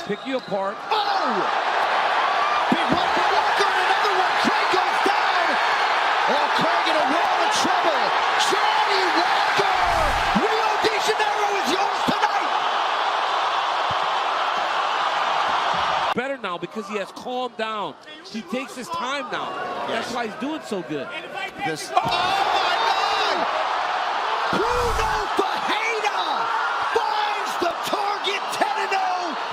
pick you apart. Oh! Big one for Walker and another one. Craig goes down. Oh, Craig in a world of trouble. Johnny Walker! Rio de Janeiro is yours tonight. Better now because he has calmed down. He takes his time now. Yes. That's why he's doing so good. This. Oh my God! Bruno Fajeda finds the target 10-0.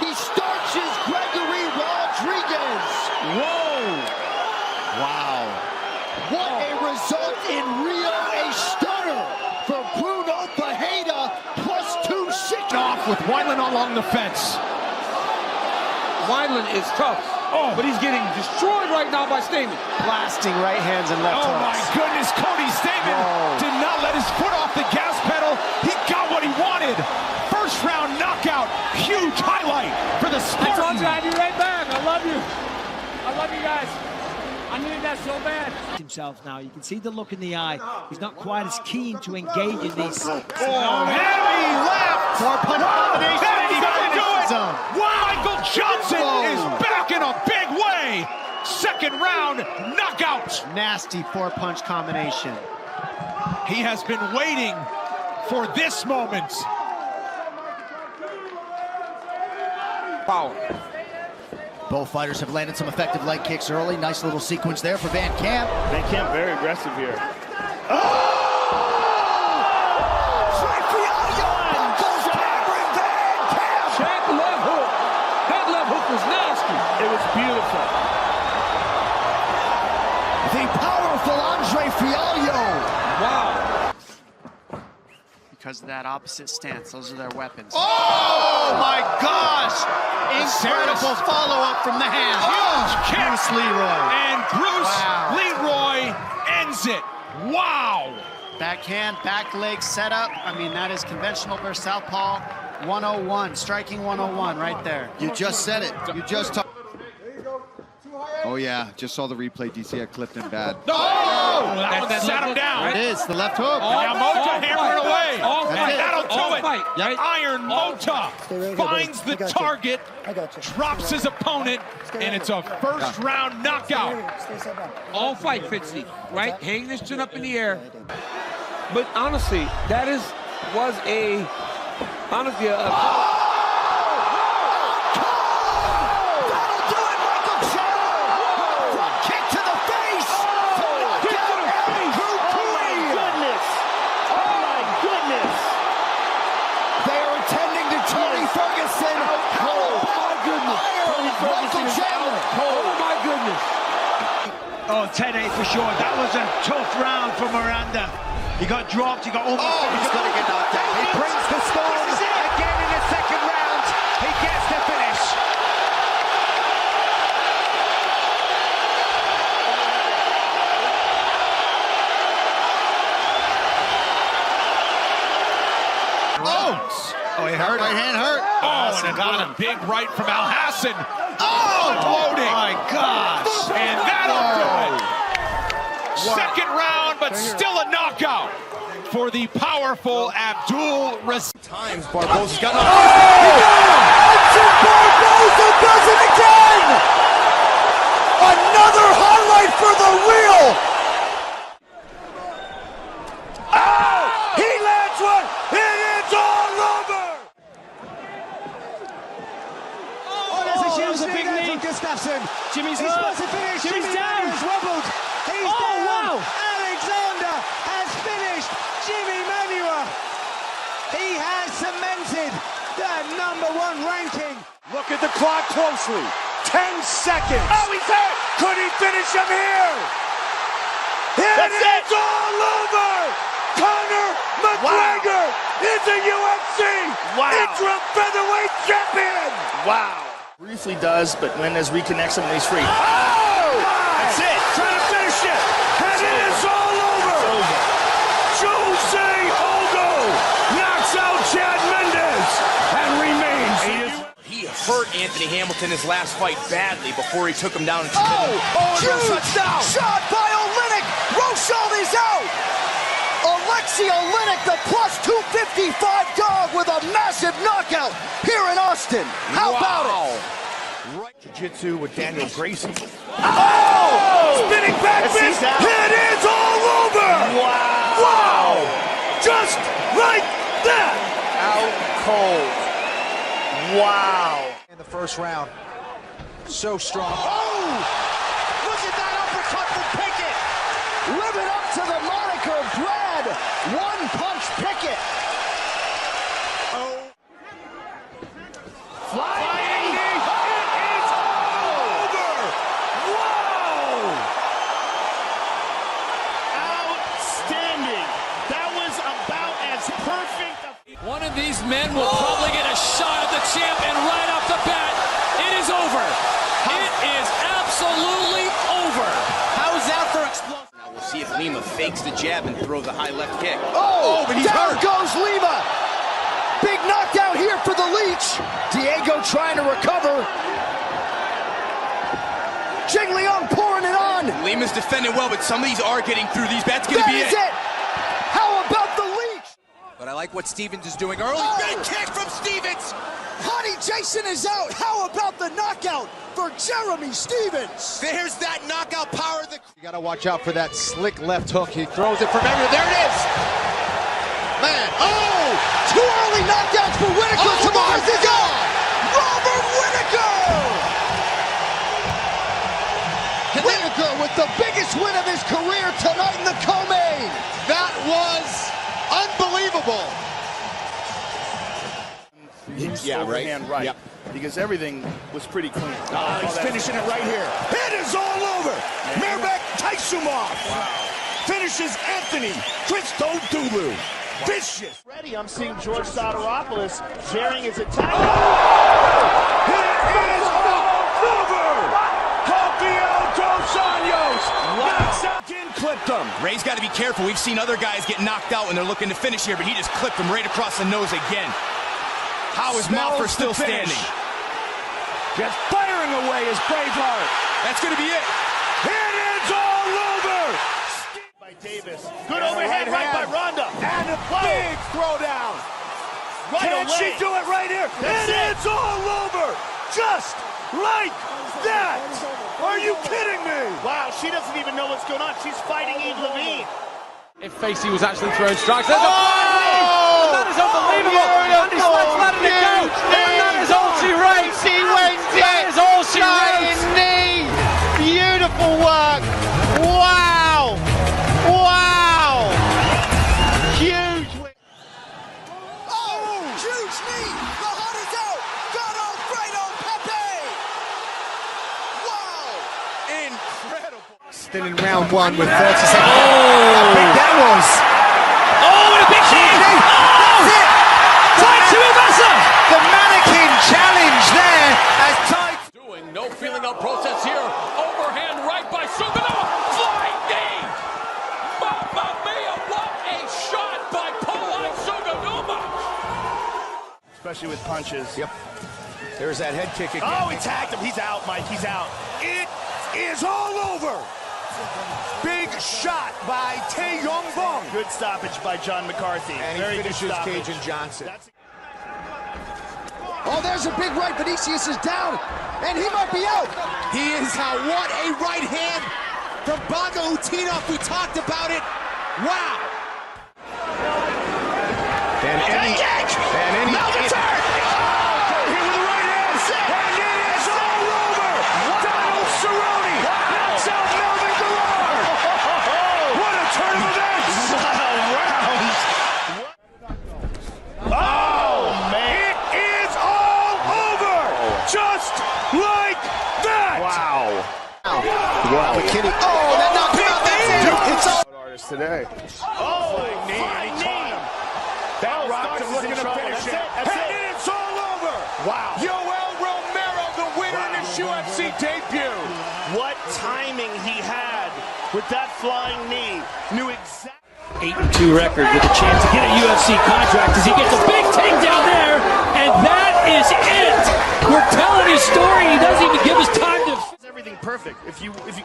He starches Gregory Rodriguez. Whoa! Wow. What a result in Rio. A stunner for Bruno Fajeda plus 260. Off with Wineland along the fence. Wineland is tough, but he's getting destroyed right now by Stamen. Blasting right hands and left hooks. Oh my goodness, Cody Stamen did not let his foot off the gas pedal. He got what he wanted. First round knockout, huge highlight for the Spartan. I told you I'd be right back. I love you. I love you guys. I needed that so bad. Himself now, you can see the look in the eye. He's not quite as keen to engage in these. Heavy left. Four-punch combination. And he's gonna do it. Zone. Michael Johnson is back in a big way. Second round knockout. Nasty four-punch combination. He has been waiting for this moment. Power. Both fighters have landed some effective leg kicks early. Nice little sequence there for Van Camp. Van Camp very aggressive here. That left hook. That left hook was nasty. It was beautiful. The powerful Andre Fialho. Wow. Because of that opposite stance, those are their weapons. Oh my gosh! Incredible follow-up from the hand. Huge kick. Bruce Leroy. And Bruce Wow. Leroy ends it. Wow. Backhand, back leg setup. I mean, that is conventional versus southpaw. 101, striking 101 right there. You just said it. You just talked. Oh yeah, just saw the replay. DC had clipped him bad. Oh! That sat him down. It is the left hook. Now Mota hammering away. That's it. That'll do it. Fight. Yep. Iron Mota finds the target, drops his opponent, and it's a first round knockout. All fight, Fitzy, right? Hang this chin up in the air. But honestly, that was a Oh, 10-8 for sure. That was a tough round for Miranda. He got dropped, he got almost... He's going to get knocked down. He brings the storm. Again in the second round, he gets the finish. Oh, he hurt. Right hand hurt. Oh, and got a big right from Al Hassan. Oh, loading. My gosh. And that'll do it. Second round, but still a knockout for the powerful Abdul Ras. Times Barboza's got Barboza does it again. Another highlight for the reel. Oh, he lands one. It is all over. Oh, there's a huge big knee. Gustafsson. Jimmy's supposed to finish. Jimmy's down. He's wobbled. He's down. Wow. Alexander has finished Jimmy Manuwa. He has cemented the #1 ranking. Look at the clock closely. 10 seconds. Oh, he's hurt. Could he finish him here? That's it. All over. Conor McGregor is a UFC interim featherweight champion. Wow. Briefly does, but Mendes reconnects him and he's free. Oh! That's it. Trying to finish it. And it is all over. Jose Aldo knocks out Chad Mendes and remains. He hurt Anthony Hamilton his last fight badly before he took him down. Huge shot by Olynyk. Rochelle is out. Olenek, the plus 255 dog with a massive knockout here in Austin. How about it? Right. Jiu-jitsu with Daniel Gracie. Oh! Spinning back fist. It is all over. Wow. Wow. Just like that. Out cold. Wow. In the first round. So strong. Oh! Look at that uppercut from Pickett. Living up to the moniker Brad One Punch Pickett. Oh. Flying knee. It is over. Wow. Outstanding. That was about as perfect. One of these men will probably get a shot at the champ, and right off the bat, it is over. It is absolutely over. How's that for explosive? Now we'll see if Lima fakes the jab and throws a high left kick. Oh, but he's down hurt. goes Lima. Big knockdown here for the Leech. Diego trying to recover. Jing Leong pouring it on. Lima's defending well, but some of these are getting through. That's going to That be is it. it. How about the Leech? But I like what Stevens is doing early. Oh. Big kick from Stevens. Honey Jason is out. How about the knockout for Jeremy Stevens? There's that knockout power. You got to watch out for that slick left hook. He throws it from everywhere. There it is. Man, oh! Two early knockdowns for Whitaker. Oh, Tomorrow's my is on. Robert Whitaker! Whitaker with the biggest win of his career tonight in the co-main. That was unbelievable. Yeah, right. Right. Yep. Because everything was pretty clean. He's finishing it right here. It is all over. Merabek Taisumov finishes Anthony Christodoulou. Vicious. Ready. I'm seeing George Soteropoulos sharing his attack. Oh! It is all over. Rafael Dos Anjos knocks out. Again, clipped him. Ray's got to be careful. We've seen other guys get knocked out when they're looking to finish here, but he just clipped him right across the nose again. How is Malfer still standing? Just firing away his Braveheart. That's going to be it. It is all over. By Davis. Good overhead right by Ronda. And a big throwdown. Right Can away. She do it right here? It's all over. Just like that. Are you kidding me? Wow, she doesn't even know what's going on. She's fighting Eve Levine. If Facey was actually throwing strikes, there's a flying knee! And that is unbelievable! Andy Sledge letting it go! And that is all she writes! She went That is all she writes! knee. Beautiful work. Wow. Wow. Huge win. Oh, huge knee. The hunt is out. Got Alfredo Pepe. Wow. Incredible. Still in round one with 30 seconds. How big that was. Oh, and a big kick! That's it. Taitsumasa! The mannequin challenge there as Tight. Doing no feeling out process here. Overhand right by Suganova. Flying knee! Mamma mia, what a shot by Pauline Suganova! Especially with punches. Yep. There's that head kick again. Oh, he tagged him. He's out, Mike. He's out. It is all over. Big shot by Tae Yong Bong. Good stoppage by John McCarthy. And he Very good finishes stoppage. Cajun Johnson. Oh, there's a big right. Vinicius is down, and he might be out. He is what a right hand from Bongo Utinov. We talked about it. Wow. And any Now the turn. Oh, here with the right hand. And it is all over. Donald Cerrone knocks out Melvin Guerrero. What a turn of events. Oh, man. It is all over. Just like that. Wow. Wow, McKinney. Oh, that knocked him out. That's it. It's all. Artist today. Oh, knee. And he caught him. That rocked him looking to finish it. And it's all over. Wow. Yoel Romero, the winner in his UFC debut. What timing he had with that flying knee. Knew exactly. 8-2 record with a chance to get a UFC contract as he gets a big takedown there, and that is it. We're telling his story. He doesn't even give us time to. Everything perfect. If you. Oh! And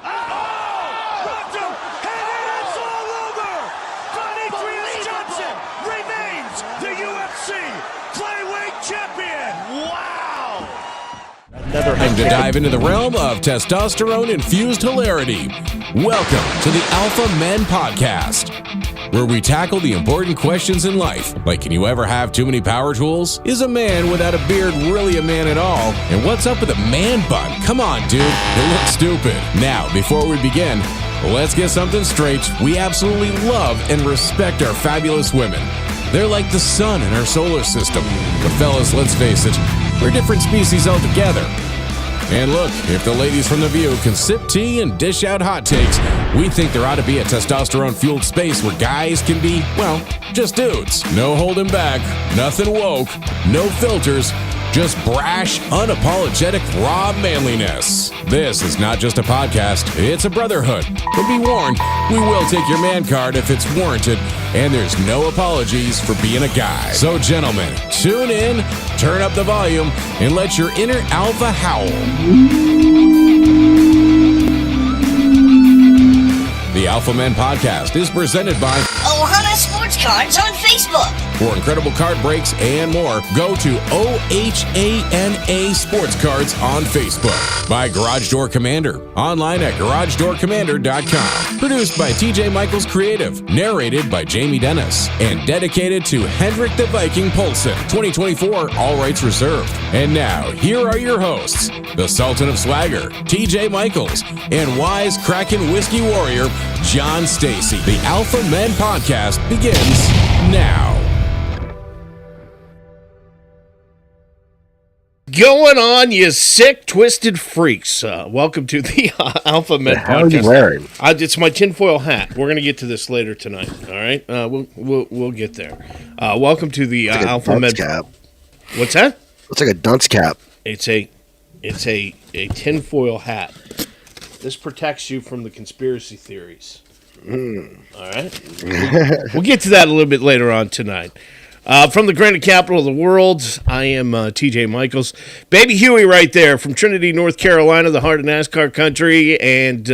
it's all over. 23 is Time to dive into the realm of testosterone-infused hilarity. Welcome to the Alpha Men Podcast, where we tackle the important questions in life, like can you ever have too many power tools? Is a man without a beard really a man at all? And what's up with a man bun? Come on, dude, it looks stupid. Now, before we begin, let's get something straight. We absolutely love and respect our fabulous women. They're like the sun in our solar system. But fellas, let's face it, we're different species altogether. And look, if the ladies from The View can sip tea and dish out hot takes, we think there ought to be a testosterone-fueled space where guys can be, well, just dudes. No holding back, nothing woke, no filters, just brash, unapologetic, raw manliness. This is not just a podcast, it's a brotherhood. But be warned, we will take your man card if it's warranted, and there's no apologies for being a guy. So gentlemen, tune in, turn up the volume, and let your inner alpha howl. The Alpha Men Podcast is presented by Ohana Sports Cards on Facebook. For incredible card breaks and more, go to OHANA Sports Cards on Facebook. By Garage Door Commander, online at garagedoorcommander.com. Produced by TJ Michaels Creative, narrated by Jamie Dennis, and dedicated to Hendrik the Viking Poulsen. 2024, all rights reserved. And now, here are your hosts, the Sultan of Swagger, TJ Michaels, and wise Kraken Whiskey Warrior, John Stacy. The Alpha Men Podcast begins now. Going on, you sick, twisted freaks. Welcome to the Alpha Men Podcast. What are you wearing? It's my tinfoil hat. We're going to get to this later tonight, all right? We'll get there. Welcome to the like Alpha Men cap. What's that? Looks like a dunce cap. It's a tinfoil hat. This protects you from the conspiracy theories. All right? We'll get to that a little bit later on tonight. From the granite capital of the world, I am TJ Michaels. Baby Huey right there from Trinity, North Carolina, the heart of NASCAR country. And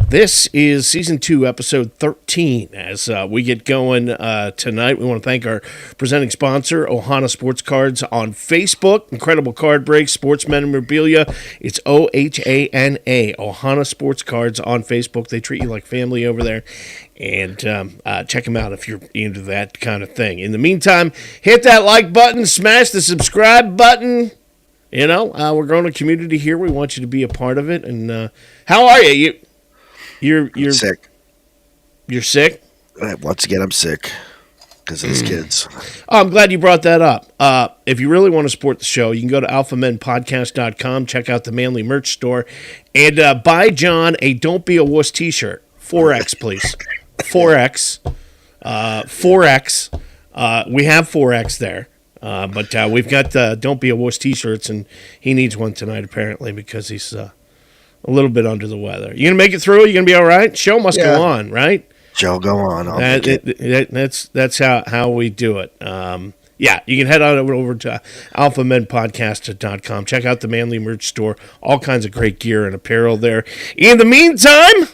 this is Season 2, Episode 13. As we get going tonight, we want to thank our presenting sponsor, Ohana Sports Cards on Facebook. Incredible card breaks, sports memorabilia. It's OHANA, Ohana Sports Cards on Facebook. They treat you like family over there. And check them out if you're into that kind of thing. In the meantime, hit that like button, smash the subscribe button. You know, we're growing a community here. We want you to be a part of it. And how are you? You're sick. You're sick? Once again, I'm sick because of these kids. Oh, I'm glad you brought that up. If you really want to support the show, you can go to alphamenpodcast.com, check out the Manly merch store, and buy John a Don't Be a Wuss t-shirt. 4X, please. 4X. 4X. We have 4X there. But we've got the Don't Be a Wuss t-shirts, and he needs one tonight, apparently, because he's a little bit under the weather. You going to make it through? You going to be all right? Show must go on, right? Show go on. That's how we do it. Yeah, you can head on over to alphamenpodcast.com. Check out the Manly merch store. All kinds of great gear and apparel there. In the meantime,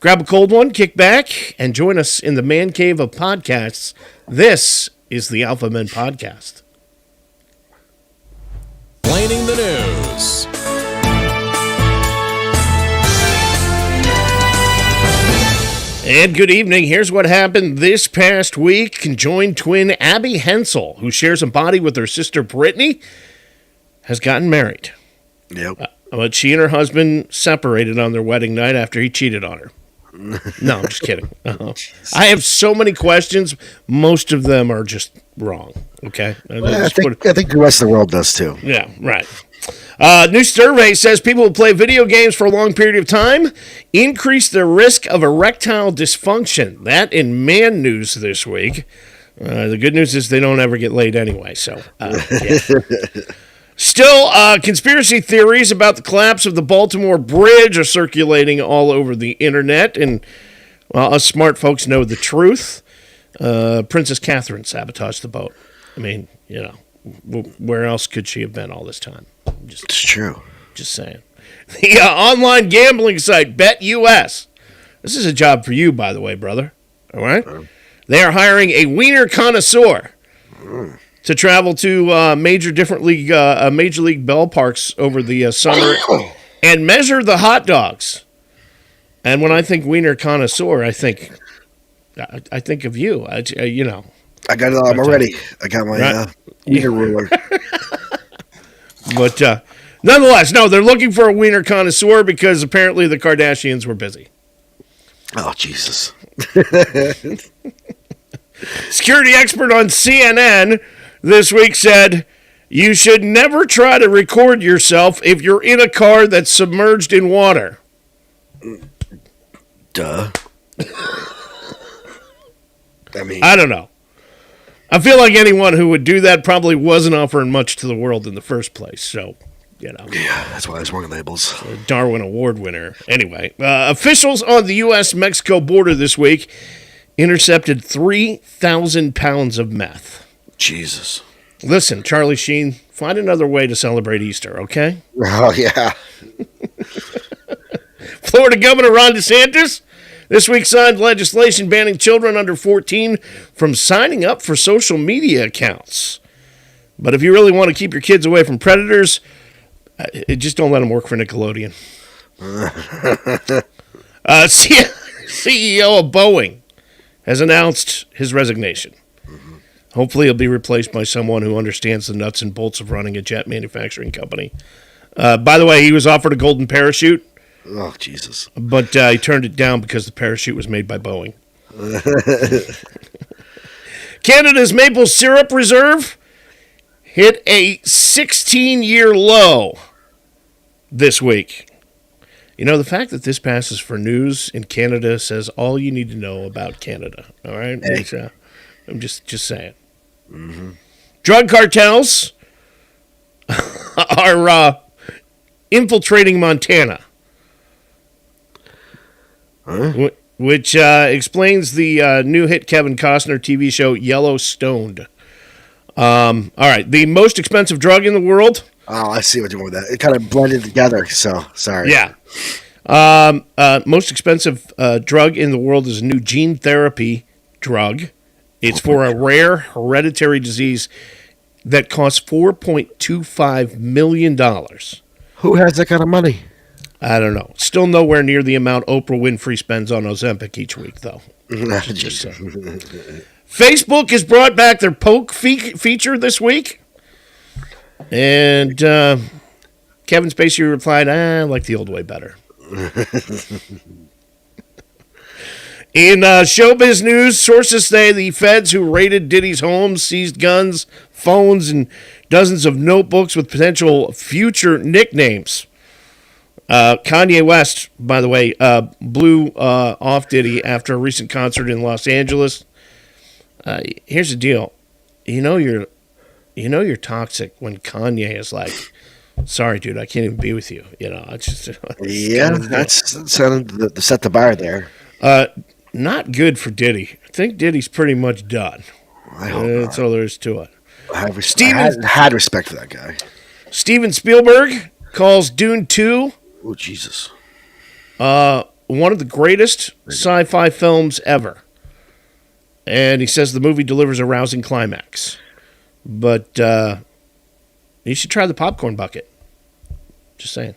grab a cold one, kick back, and join us in the man cave of podcasts. This is the Alpha Men Podcast. Explaining the news. And good evening. Here's what happened this past week. Conjoined twin Abby Hensel, who shares a body with her sister Brittany, has gotten married. Yep. But she and her husband separated on their wedding night after he cheated on her. No, I'm just kidding. I have so many questions. Most of them are just wrong. Okay? I think the rest of the world does too. Yeah, right. New survey says people who play video games for a long period of time increase their risk of erectile dysfunction. That in man news this week. The good news is they don't ever get laid anyway. So, yeah. Still, conspiracy theories about the collapse of the Baltimore Bridge are circulating all over the internet, and well, us smart folks know the truth. Princess Catherine sabotaged the boat. I mean, you know, where else could she have been all this time? It's true. Just saying. The online gambling site BetUS. This is a job for you, by the way, brother. All right? They are hiring a wiener connoisseur. to travel to Major League ballparks over the summer and measure the hot dogs. And when I think wiener connoisseur, I think of you. You know. I got it. I'm already. I got my wiener ruler. But nonetheless, no, they're looking for a wiener connoisseur because apparently the Kardashians were busy. Oh, Jesus. Security expert on CNN this week said, you should never try to record yourself if you're in a car that's submerged in water. Duh. I mean, I don't know. I feel like anyone who would do that probably wasn't offering much to the world in the first place. So, you know. Yeah, that's why there's warning labels. Darwin Award winner. Anyway, officials on the U.S.-Mexico border this week intercepted 3,000 pounds of meth. Jesus. Listen, Charlie Sheen, find another way to celebrate Easter, okay? Oh, yeah. Florida Governor Ron DeSantis this week signed legislation banning children under 14 from signing up for social media accounts. But if you really want to keep your kids away from predators, just don't let them work for Nickelodeon. CEO of Boeing has announced his resignation. Hopefully he'll be replaced by someone who understands the nuts and bolts of running a jet manufacturing company. By the way, he was offered a golden parachute. Oh, Jesus. But he turned it down because the parachute was made by Boeing. Canada's maple syrup reserve hit a 16-year low this week. You know, the fact that this passes for news in Canada says all you need to know about Canada. All right? Hey. I'm just saying. Mm-hmm. Drug cartels are infiltrating Montana. Huh? Which explains the new hit Kevin Costner TV show Yellowstoned. All right, the most expensive drug in the world. Oh, I see what you're doing with that. It kind of blended together, so sorry. Yeah. Most expensive drug in the world is a new gene therapy drug. It's for a rare hereditary disease that costs $4.25 million. Who has that kind of money? I don't know. Still nowhere near the amount Oprah Winfrey spends on Ozempic each week, though. Facebook has brought back their poke feature this week. And Kevin Spacey replied, I like the old way better. In showbiz news, sources say the feds who raided Diddy's home seized guns, phones, and dozens of notebooks with potential future nicknames. Kanye West, by the way, blew off Diddy after a recent concert in Los Angeles. Here's the deal. You know you're toxic when Kanye is like, sorry, dude, I can't even be with you. You know, it's just that's sounded to set the bar there. Not good for Diddy. I think Diddy's pretty much done. I hope not. That's all there is to it. I had respect for that guy. Steven Spielberg calls Dune 2 oh, Jesus. One of the greatest sci-fi films ever. And he says the movie delivers a rousing climax. But you should try the popcorn bucket. Just saying.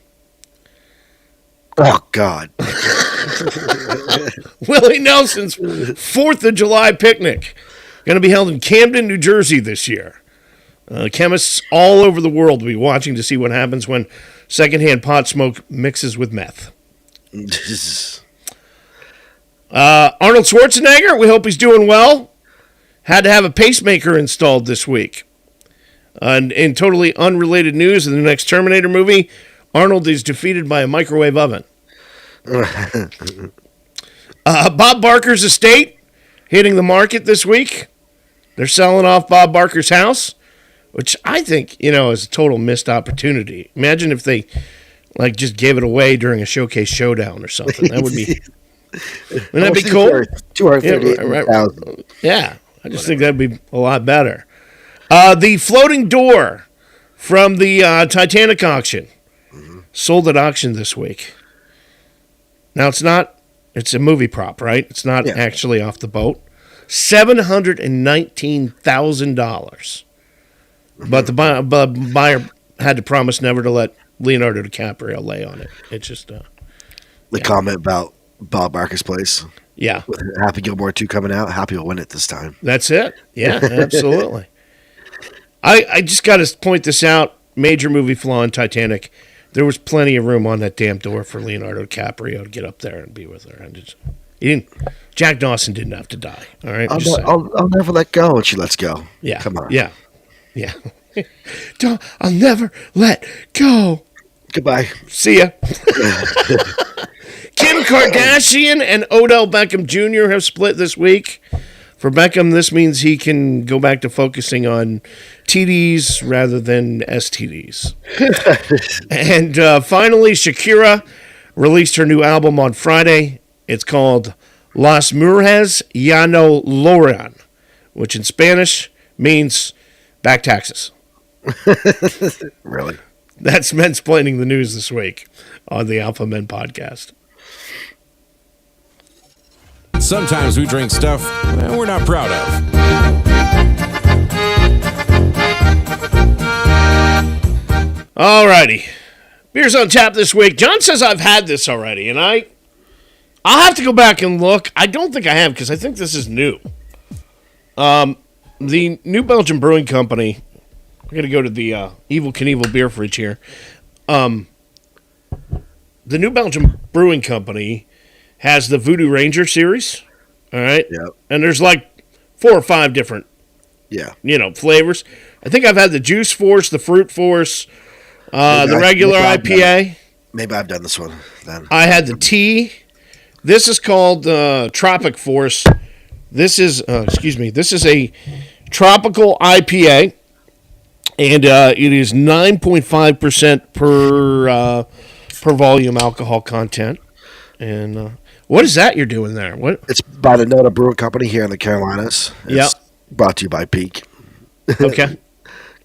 Oh, God. Willie Nelson's 4th of July picnic. Going to be held in Camden, New Jersey this year. Chemists all over the world will be watching to see what happens when secondhand pot smoke mixes with meth. Arnold Schwarzenegger, we hope he's doing well. Had to have a pacemaker installed this week. And in totally unrelated news, in the next Terminator movie, Arnold is defeated by a microwave oven. Bob Barker's estate hitting the market this week. They're selling off Bob Barker's house, which I think, is a total missed opportunity. Imagine if they just gave it away during a showcase showdown or something. That would be wouldn't that be cool? $238,000. Yeah, I just think that'd be a lot better. The floating door from the Titanic auction sold at auction this week. Now, it's a movie prop, right? It's not actually off the boat. $719,000. But the buyer had to promise never to let Leonardo DiCaprio lay on it. It's just the comment about Bob Barker's place. Yeah. With Happy Gilmore 2 coming out, Happy will win it this time. That's it. Yeah, absolutely. I just got to point this out. Major movie flaw in Titanic. There was plenty of room on that damn door for Leonardo DiCaprio to get up there and be with her. Jack Dawson didn't have to die. All right. I'll never let go, and she lets go. Yeah. Come on. Yeah. I'll never let go. Goodbye. See ya. Kim Kardashian and Odell Beckham Jr. have split this week. For Beckham, this means he can go back to focusing on TDs rather than STDs. And finally, Shakira released her new album on Friday. It's called Las Mujeres Ya No Lloran, which in Spanish means back taxes. Really? That's Mensplaining the News this week on the Alpha Men Podcast. Sometimes we drink stuff we're not proud of. Alrighty. Beers on tap this week. John says I've had this already, and I'll have to go back and look. I don't think I have, because I think this is new. The New Belgium Brewing Company, we're going to go to the Evel Knievel beer fridge here. The New Belgium Brewing Company has the Voodoo Ranger series, all right? Yeah. And there's like 4 or 5 different, flavors. I think I've had the Juice Force, the Fruit Force, the regular IPA. Maybe I've done this one then. I had the tea. This is called Tropic Force. This is, this is a tropical IPA, and it is 9.5% per volume alcohol content. And what is that you're doing there? What? It's by the Noda Brewing Company here in the Carolinas. It's brought to you by Peak. Okay.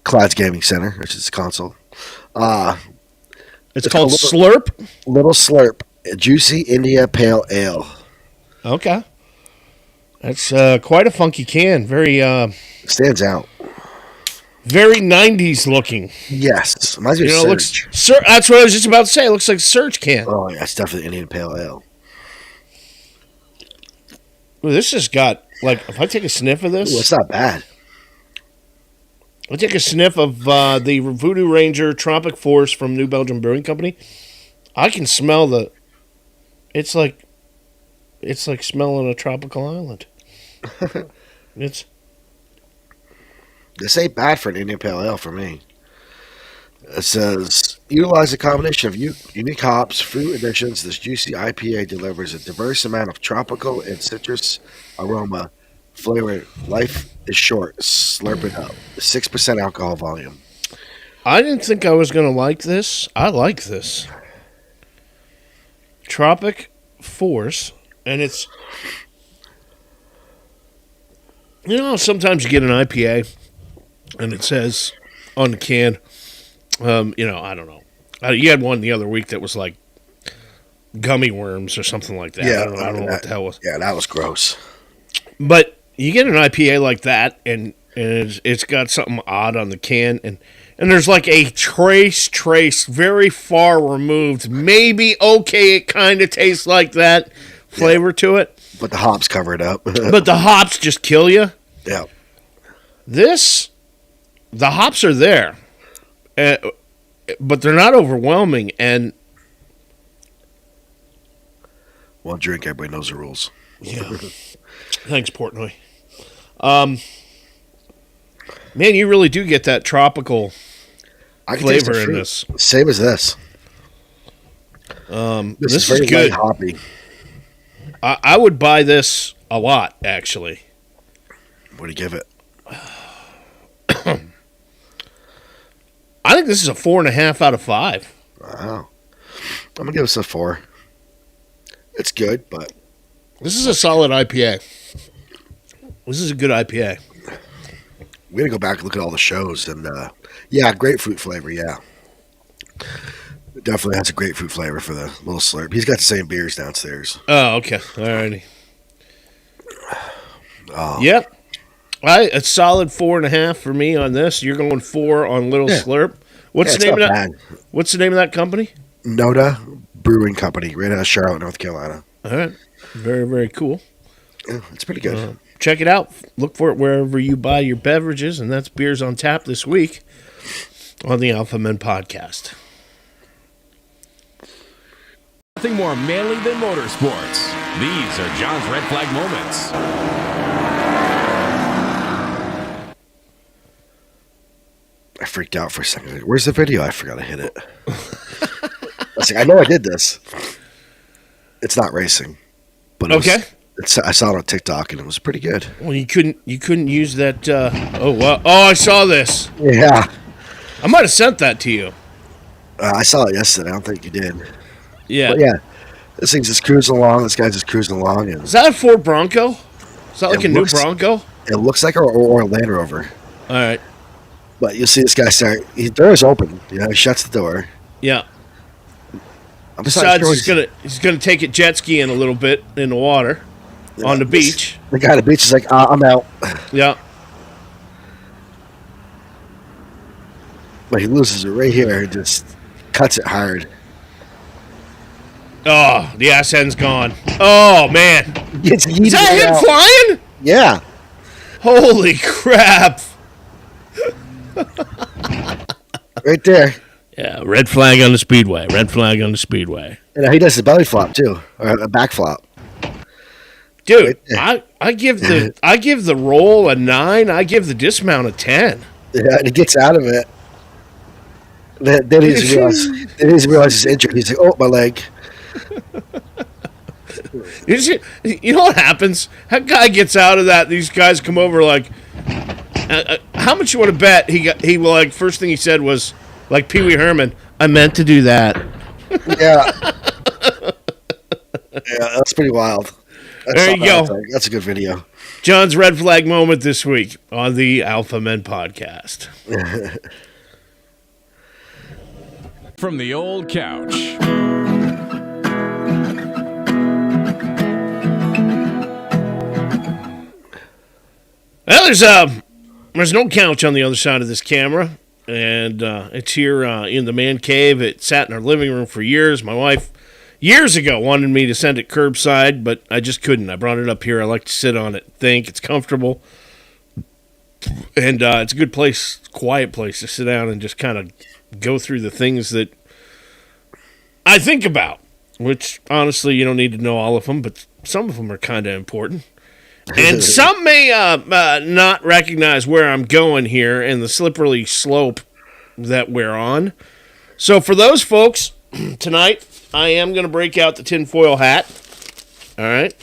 Clad's Gaming Center, which is a console. It's called Slurp? Little Slurp. A Juicy India Pale Ale. Okay. That's quite a funky can. Very stands out. Very 90s looking. Yes. Reminds me of Surge. That's what I was just about to say. It looks like a Surge can. Oh, yeah. It's definitely Indian Pale Ale. Ooh, this has got, if I take a sniff of this. Ooh, it's not bad. I take a sniff of the Voodoo Ranger Tropic Force from New Belgium Brewing Company. I can smell it's like smelling a tropical island. This ain't bad for an Indian Pale Ale for me. It says, utilize a combination of unique hops, fruit additions. This juicy IPA delivers a diverse amount of tropical and citrus aroma flavor. Life is short. Slurp it up. 6% alcohol volume. I didn't think I was going to like this. I like this. Tropic Force. And it's... sometimes you get an IPA and it says on the can, I don't know. You had one the other week that was like gummy worms or something like that. Yeah, I don't know what the hell was. Yeah, that was gross. But you get an IPA like that, and it's got something odd on the can, and there's like a trace very far removed. Maybe it kind of tastes like that flavor to it. But the hops cover it up. But the hops just kill you. Yeah. The hops are there, but they're not overwhelming. And one drink, everybody knows the rules. Yeah. Thanks, Portnoy. Man, you really do get that tropical flavor in this. Same as this. This is good. Hoppy. I would buy this a lot, actually. What do you give it? I think this is a 4.5 out of 5. Wow. I'm going to give this a 4. It's good, but... This is a solid IPA. This is a good IPA. We got to go back and look at all the shows. And, grapefruit flavor, yeah. It definitely has a grapefruit flavor for the little slurp. He's got the same beers downstairs. Oh, okay. All righty. Oh. Yep. A solid 4.5 for me on this. You're going 4 on Little Slurp. What's the name of that? Bad. What's the name of that company? Noda Brewing Company, right out of Charlotte, North Carolina. All right. Very, very cool. Yeah, it's pretty good. Check it out. Look for it wherever you buy your beverages, and that's Beers on Tap this week on the Alpha Men Podcast. Nothing more manly than motorsports. These are John's Red Flag Moments. I freaked out for a second. Where's the video? I forgot to hit it. I was like, I know I did this. It's not racing, but I saw it on TikTok and it was pretty good. Well, you couldn't use that. I saw this. Yeah, I might have sent that to you. I saw it yesterday. I don't think you did. Yeah, but yeah. This thing's just cruising along. This guy's just cruising along. And is that a Ford Bronco? Is that like a new Bronco? It looks like or a Land Rover. All right. But you'll see this guy start. His door is open. You know, he shuts the door. Yeah. Besides, he's gonna take it jet skiing a little bit in the water on the beach. The guy on the beach is like, I'm out. Yeah. But he loses it right here. He just cuts it hard. Oh, the ass end's gone. Oh, man. Is that him flying? Yeah. Holy crap. Right there. Yeah, red flag on the speedway. Red flag on the speedway. And he does the belly flop, too. Or a back flop. Dude, right I give the roll a 9. I give the dismount a 10. Yeah, and he gets out of it. Then he realizes he's injured. He's like, oh, my leg. You know what happens? That guy gets out of that. These guys come over like, how much you want to bet? He like first thing he said was like Pee Wee Herman. I meant to do that. Yeah, yeah, that's pretty wild. There you go. That's a good video. John's red flag moment this week on the Alpha Men Podcast. From the old couch. Well, there's no couch on the other side of this camera, and it's here in the man cave. It sat in our living room for years. My wife, years ago, wanted me to send it curbside, but I just couldn't. I brought it up here. I like to sit on it, think. It's comfortable, and it's a good place, quiet place to sit down and just kind of go through the things that I think about, which, honestly, you don't need to know all of them, but some of them are kind of important. And some may not recognize where I'm going here and the slippery slope that we're on. So for those folks, tonight I am going to break out the tinfoil hat. All right.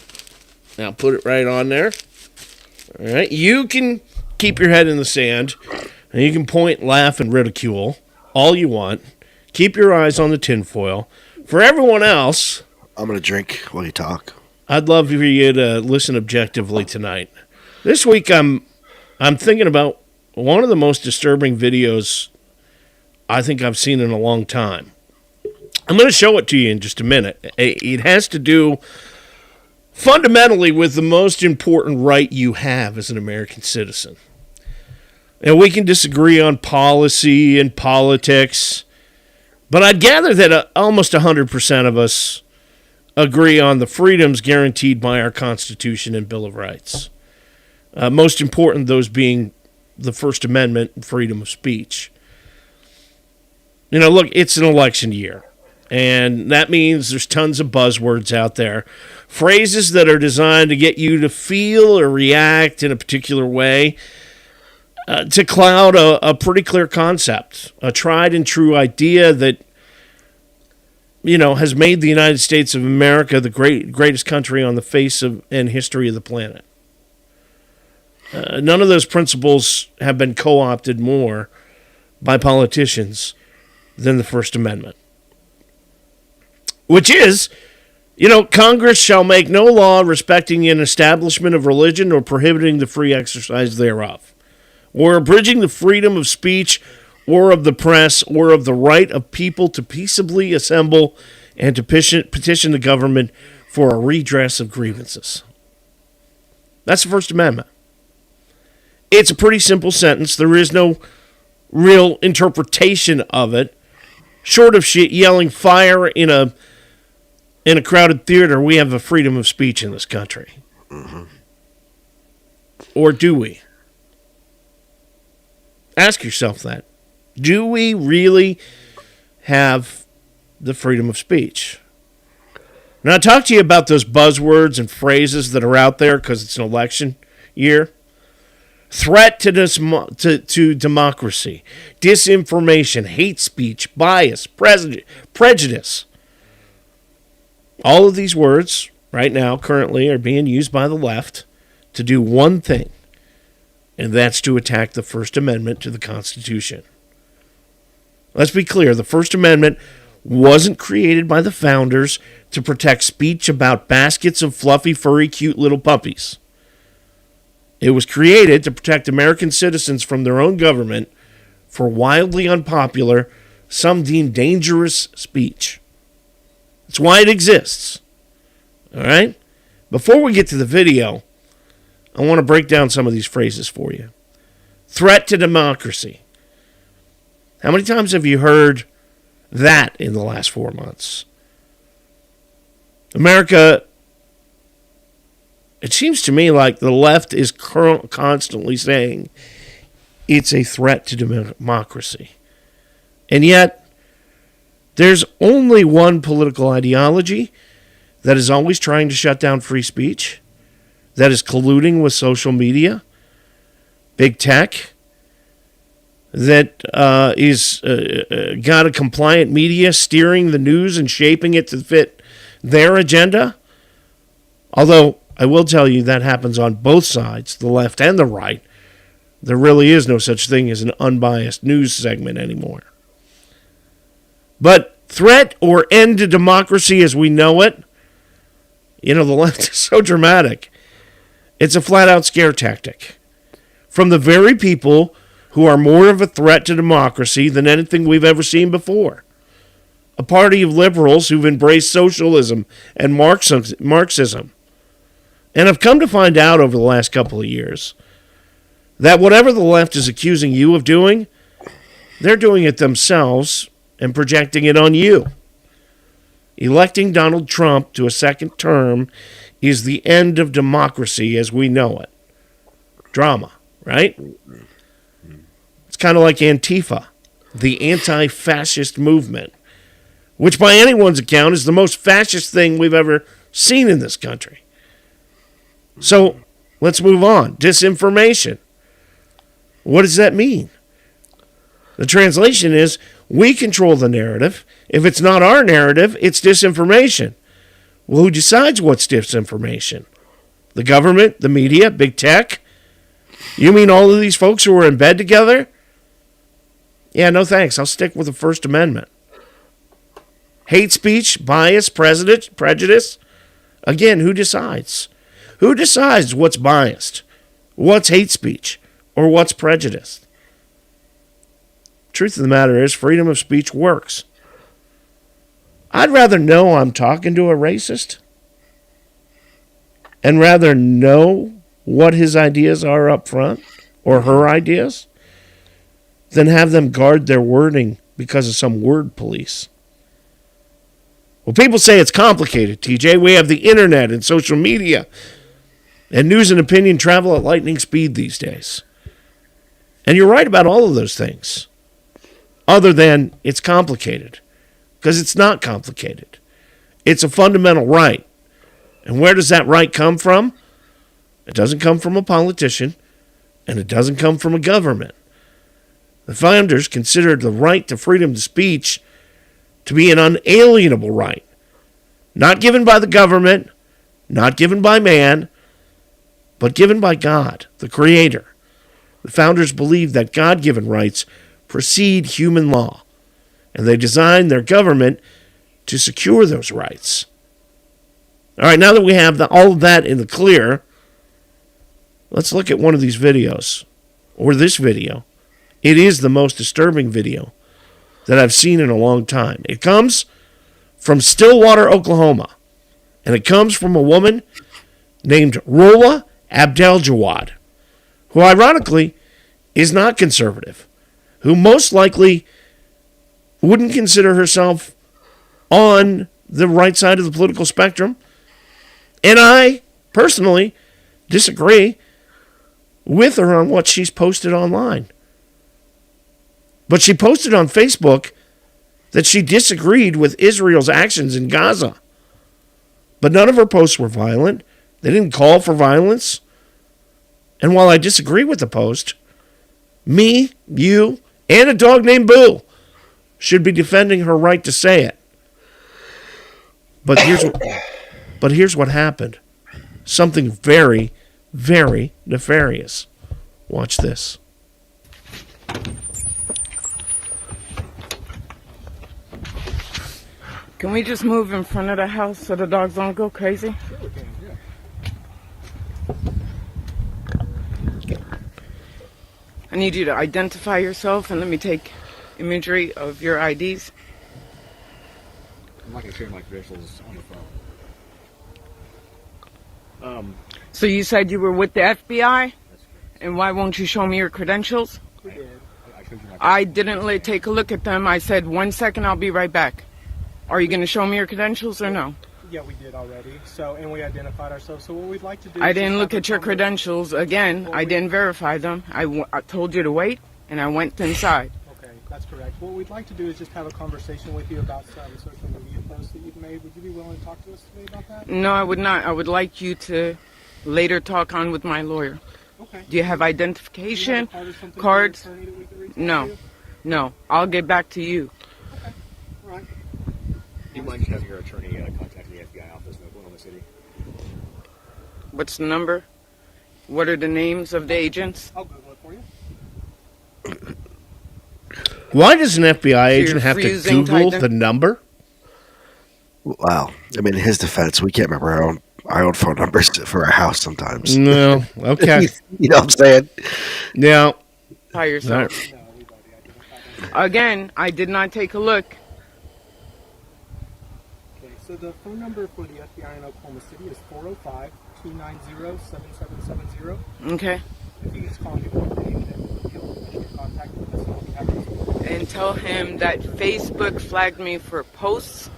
Now put it right on there. All right. You can keep your head in the sand, and you can point, laugh, and ridicule all you want. Keep your eyes on the tinfoil. For everyone else, I'm going to drink while you talk. I'd love for you to listen objectively tonight. This week, I'm thinking about one of the most disturbing videos I think I've seen in a long time. I'm going to show it to you in just a minute. It has to do fundamentally with the most important right you have as an American citizen. And we can disagree on policy and politics, but I'd gather that almost 100% of us agree on the freedoms guaranteed by our Constitution and Bill of Rights. Most important, those being the First Amendment and freedom of speech. You know, look, it's an election year, and that means there's tons of buzzwords out there, phrases that are designed to get you to feel or react in a particular way, to cloud a pretty clear concept, a tried and true idea that, you know, has made the United States of America the greatest country on the face of and history of the planet. None of those principles have been co-opted more by politicians than the First Amendment, which is, you know, Congress shall make no law respecting an establishment of religion or prohibiting the free exercise thereof, or abridging the freedom of speech or of the press, or of the right of people to peaceably assemble and to petition the government for a redress of grievances. That's the First Amendment. It's a pretty simple sentence. There is no real interpretation of it. Short of yelling fire in a crowded theater, we have a freedom of speech in this country. Mm-hmm. Or do we? Ask yourself that. Do we really have the freedom of speech? Now, I talk to you about those buzzwords and phrases that are out there because it's an election year. Threat to democracy, disinformation, hate speech, bias, prejudice. All of these words right now currently are being used by the left to do one thing, and that's to attack the First Amendment to the Constitution. Let's be clear, the First Amendment wasn't created by the founders to protect speech about baskets of fluffy, furry, cute little puppies. It was created to protect American citizens from their own government for wildly unpopular, some deem dangerous speech. That's why it exists. All right? Before we get to the video, I want to break down some of these phrases for you. Threat to democracy. How many times have you heard that in the last 4 months? America, it seems to me like the left is constantly saying it's a threat to democracy. And yet, there's only one political ideology that is always trying to shut down free speech, that is colluding with social media, big tech, that is got a compliant media steering the news and shaping it to fit their agenda. Although, I will tell you that happens on both sides, the left and the right. There really is no such thing as an unbiased news segment anymore. But threat or end to democracy as we know it, the left is so dramatic. It's a flat-out scare tactic. From the very people who are more of a threat to democracy than anything we've ever seen before. A party of liberals who've embraced socialism and Marxism. And I've come to find out over the last couple of years that whatever the left is accusing you of doing, they're doing it themselves and projecting it on you. Electing Donald Trump to a second term is the end of democracy as we know it. Drama, right? It's kind of like Antifa, the anti-fascist movement, which by anyone's account is the most fascist thing we've ever seen in this country. So let's move on. Disinformation. What does that mean? The translation is, we control the narrative. If it's not our narrative, it's disinformation. Well, who decides what's disinformation? The government, the media, big tech? You mean all of these folks who are in bed together? Yeah, no thanks. I'll stick with the First Amendment. Hate speech, bias, prejudice? Again, who decides? Who decides what's biased, what's hate speech, or what's prejudice? Truth of the matter is, freedom of speech works. I'd rather know I'm talking to a racist and rather know what his ideas are up front, or her ideas, than have them guard their wording because of some word police. Well, people say it's complicated, TJ. We have the internet and social media, and news and opinion travel at lightning speed these days. And you're right about all of those things. Other than it's complicated. Because it's not complicated. It's a fundamental right. And where does that right come from? It doesn't come from a politician, and it doesn't come from a government. The founders considered the right to freedom of speech to be an unalienable right. Not given by the government, not given by man, but given by God, the Creator. The founders believed that God-given rights precede human law, and they designed their government to secure those rights. All right, now that we have all of that in the clear, let's look at one of these videos, or this video. It is the most disturbing video that I've seen in a long time. It comes from Stillwater, Oklahoma, and it comes from a woman named Rola Abdeljawad, who ironically is not conservative, who most likely wouldn't consider herself on the right side of the political spectrum. And I personally disagree with her on what she's posted online. But she posted on Facebook that she disagreed with Israel's actions in Gaza. But none of her posts were violent. They didn't call for violence. And while I disagree with the post, me, you, and a dog named Boo should be defending her right to say it. But here's what happened. Something very, very nefarious. Watch this. Can we just move in front of the house so the dogs don't go crazy? Sure we can, yeah. I need you to identify yourself and let me take imagery of your IDs. I'm not going to share my credentials on the phone. So you said you were with the FBI? And why won't you show me your credentials? We did. I didn't take a look at them. I said, 1 second, I'll be right back. Are you going to show me your credentials or no? Yeah, we did already. And we identified ourselves. So what we'd like to do I didn't look at your credentials. Again, I didn't verify them. I told you to wait, and I went inside. Okay, that's correct. What we'd like to do is just have a conversation with you about some social media posts that you've made. Would you be willing to talk to us today about that? No, I would not. I would like you to later talk on with my lawyer. Okay. Do you have identification cards? No. No. I'll get back to you. Okay. All right. Do you mind just having your attorney contact the FBI office in Oklahoma City? What's the number? What are the names of the agents? I'll Google it for you. Why does an FBI agent have to Google the number? Wow. I mean, in his defense, we can't remember our own phone numbers for our house sometimes. No. Okay. You know what I'm saying? Yeah. By yourself. Again, I did not take a look. Okay, so the phone number for the FBI in Oklahoma City is 405-290-7770. Okay. If you just call me one day, then he'll get in contact with us and we'll be happy to support. And tell him that Facebook flagged me for posts.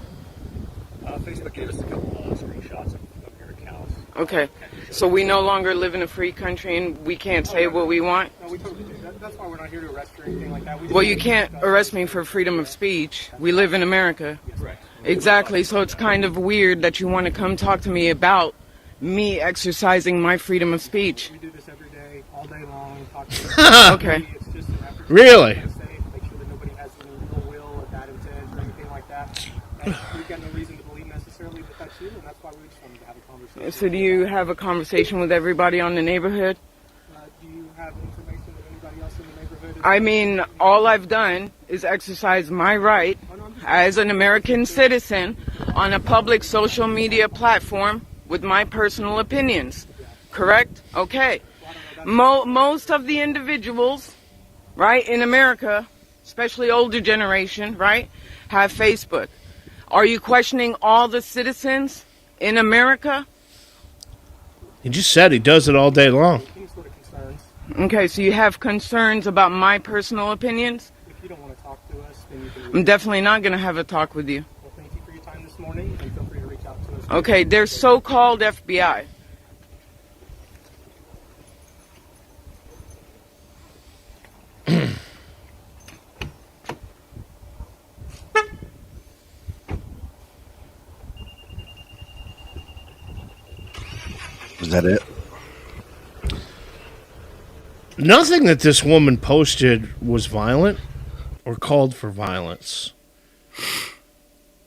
Facebook gave us a couple of screenshots of your accounts. Okay. So we no longer live in a free country and we can't say what we want? No, we totally do. That's why we're not here to arrest you or anything like that. Well, you can't arrest me for freedom of speech. We live in America. Correct. Exactly. So it's kind of weird that you want to come talk to me about me exercising my freedom of speech. We do this every day, all day long. Talk to Okay. It's just an effort Really? to stay safe, make sure that nobody has any ill will or bad intent or anything like that. And we've got no reason to believe necessarily that that's you, and that's why we just wanted to have a conversation. So do you have a conversation with everybody on the neighborhood? Do you have information with anybody else in the neighborhood? I mean, all I've done is exercise my right as an American citizen on a public social media platform with my personal opinions. Correct? Okay. Most of the individuals, right, in America, especially older generation, right, have Facebook. Are you questioning all the citizens in America? He just said he does it all day long. Okay, so you have concerns about my personal opinions? If you don't want to talk to us, then you can... I'm definitely not going to have a talk with you. Well, thank you for your time this morning, and feel free to reach out to us. Okay, they're so-called FBI. Is that it? Nothing that this woman posted was violent or called for violence.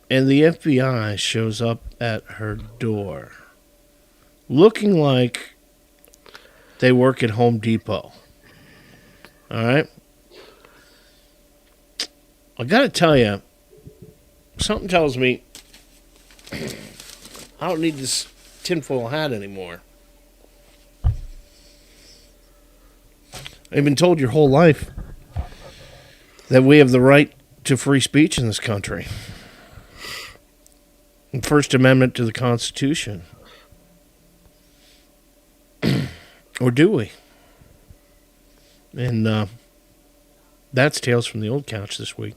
And the FBI shows up at her door looking like they work at Home Depot. All right? I got to tell you, something tells me I don't need this tinfoil hat anymore. I've been told your whole life that we have the right to free speech in this country. And First Amendment to the Constitution. Or do we? And that's Tales from the Old Couch this week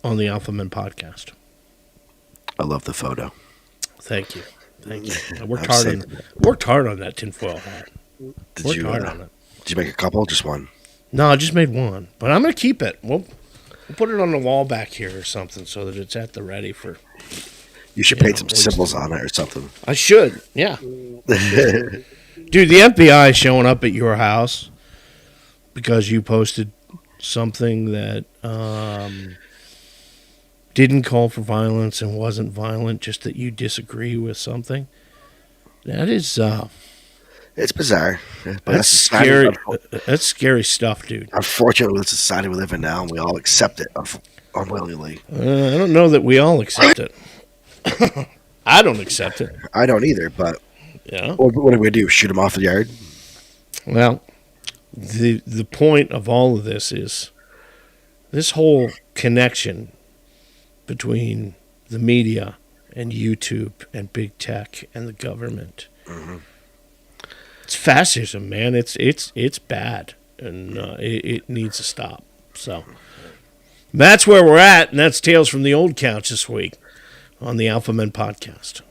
on the Alpha Men podcast. I love the photo. Thank you. I worked hard on that tinfoil hat. Did you make a couple? Just one? No, I just made one. But I'm going to keep it. We'll put it on the wall back here or something so that it's at the ready for... You should paint some symbols on it or something. I should, yeah. Dude, the FBI is showing up at your house because you posted something that didn't call for violence and wasn't violent, just that you disagree with something. That is... it's bizarre. But that's scary. That's scary stuff, dude. Unfortunately, with the society we live in now, we all accept it unwillingly. I don't know that we all accept it. I don't accept it. I don't either, but yeah. What do we do? Shoot him off the yard? Well, the point of all of this is this whole connection between the media and YouTube and big tech and the government. Mm-hmm. It's fascism, man. It's bad, and it needs to stop. So that's where we're at, and that's Tales from the Old Couch this week on the Alpha Men Podcast.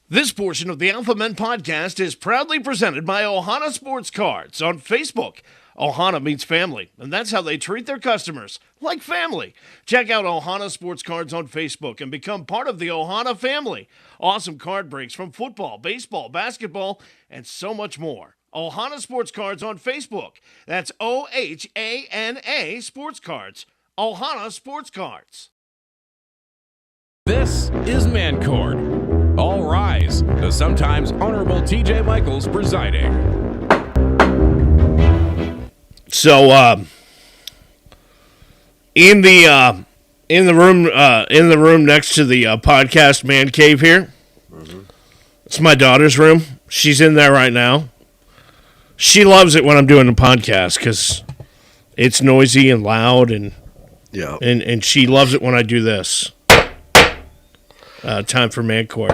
This portion of the Alpha Men Podcast is proudly presented by Ohana Sports Cards on Facebook. Ohana means family, and that's how they treat their customers, like family. Check out Ohana Sports Cards on Facebook and become part of the Ohana family. Awesome card breaks from football, baseball, basketball, and so much more. Ohana Sports Cards on Facebook. That's OHANA Sports Cards. Ohana Sports Cards. This is Man Court. All rise. The sometimes honorable TJ Michaels presiding. So, in the room next to the podcast man cave here, it's my daughter's room. She's in there right now. She loves it when I'm doing the podcast because it's noisy and loud, and she loves it when I do this. Time for Man Court.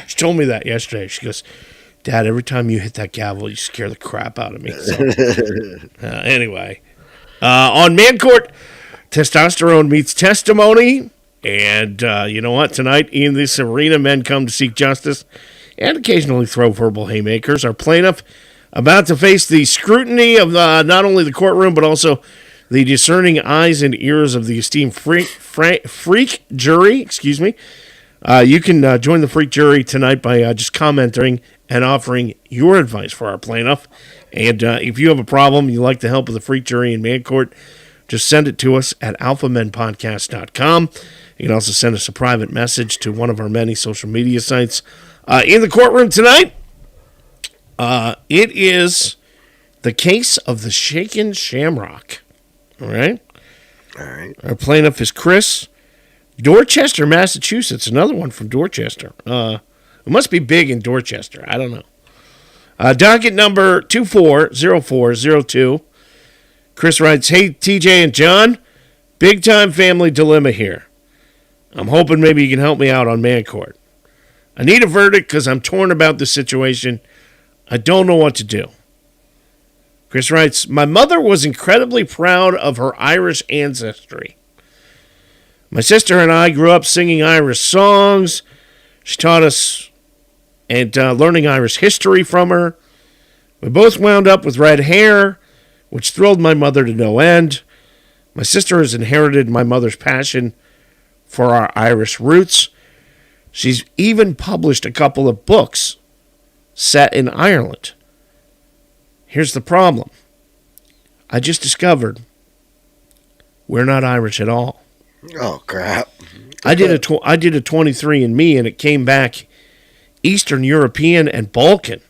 She told me that yesterday. She goes, Dad, every time you hit that gavel, you scare the crap out of me. So, anyway, on Man Court, testosterone meets testimony. And you know what? Tonight, in this arena, men come to seek justice and occasionally throw verbal haymakers. Our plaintiff about to face the scrutiny of not only the courtroom, but also the discerning eyes and ears of the esteemed freak jury. Excuse me. You can join the freak jury tonight by just commenting and offering your advice for our plaintiff. And if you have a problem, you like the help of the freak jury in Man Court, just send it to us at alphamenpodcast.com. You can also send us a private message to one of our many social media sites. In the courtroom tonight, it is the case of the Shaken Shamrock. All right? All right. Our plaintiff is Chris, Dorchester, Massachusetts. Another one from Dorchester. It must be big in Dorchester. I don't know. Docket number 240402. Chris writes, Hey, TJ and John, big time family dilemma here. I'm hoping maybe you can help me out on Man Court. I need a verdict because I'm torn about this situation. I don't know what to do. Chris writes, My mother was incredibly proud of her Irish ancestry. My sister and I grew up singing Irish songs. She taught us and learning Irish history from her. We both wound up with red hair, which thrilled my mother to no end. My sister has inherited my mother's passion for our Irish roots. She's even published a couple of books set in Ireland. Here's the problem. I just discovered we're not Irish at all. Oh, crap. I did a 23andMe, and it came back Eastern European and Balkan.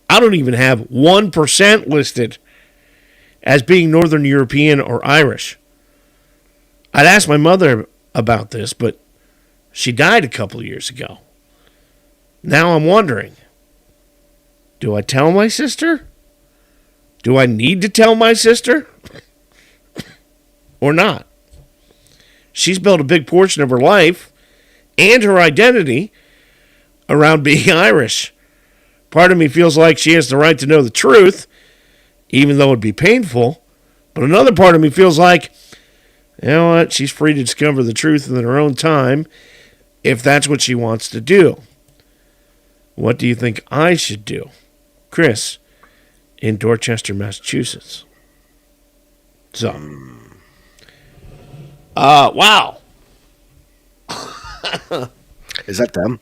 I don't even have 1% listed as being Northern European or Irish. I'd asked my mother about this, but she died a couple of years ago. Now I'm wondering, do I tell my sister? Do I need to tell my sister? Or not? She's built a big portion of her life and her identity around being Irish. Part of me feels like she has the right to know the truth, even though it'd be painful. But another part of me feels like, you know what, she's free to discover the truth in her own time if that's what she wants to do. What do you think I should do? Chris, in Dorchester, Massachusetts. So, wow. Is that them?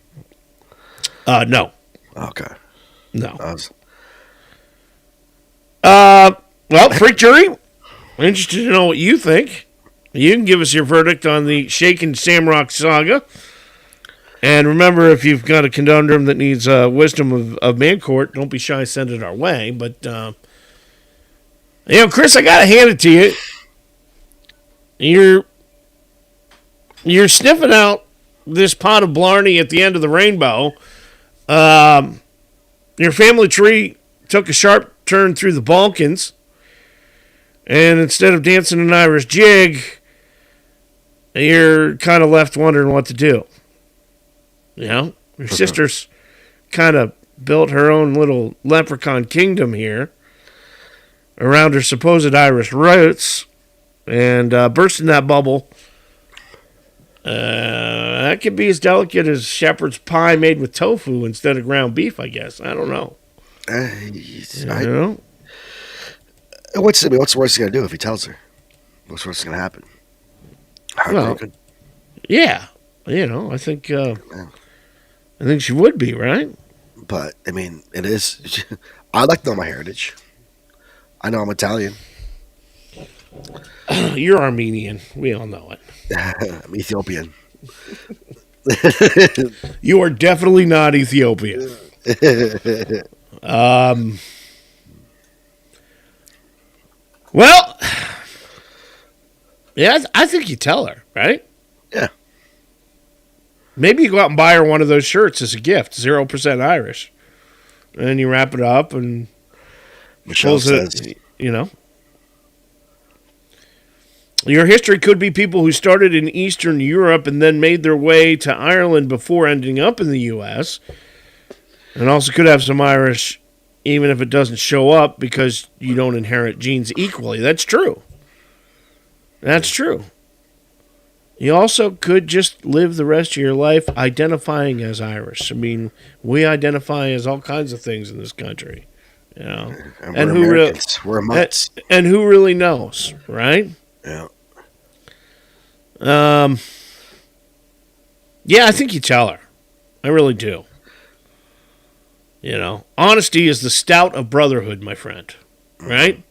No. Okay. No. Was... Freak jury, I'm interested to know what you think. You can give us your verdict on the Shaken Shamrock saga. And remember, if you've got a conundrum that needs wisdom of man court, don't be shy, send it our way. But, Chris, I got to hand it to you. You're sniffing out this pot of blarney at the end of the rainbow. Your family tree took a sharp turn through the Balkans. And instead of dancing an Irish jig, you're kind of left wondering what to do. Your sister's kind of built her own little leprechaun kingdom here around her supposed Irish roots, and bursting that bubble, that could be as delicate as shepherd's pie made with tofu instead of ground beef, I guess. I don't know. What's the worst he's going to do if he tells her? What's worst going to happen? Heartbroken? Yeah. I think she would be, right? But, I mean, it is. I like to know my heritage. I know I'm Italian. You're Armenian. We all know it. I'm Ethiopian. You are definitely not Ethiopian. Well, yeah, I think you tell her, right? Yeah. Maybe you go out and buy her one of those shirts as a gift, 0% Irish. And then you wrap it up and Michelle says, Your history could be people who started in Eastern Europe and then made their way to Ireland before ending up in the U.S. And also could have some Irish, even if it doesn't show up because you don't inherit genes equally. That's true. That's true. You also could just live the rest of your life identifying as Irish. I mean, we identify as all kinds of things in this country, And who really? We're mutts. And who really knows, right? Yeah. Yeah, I think you tell her. I really do. Honesty is the stout of brotherhood, my friend. Right?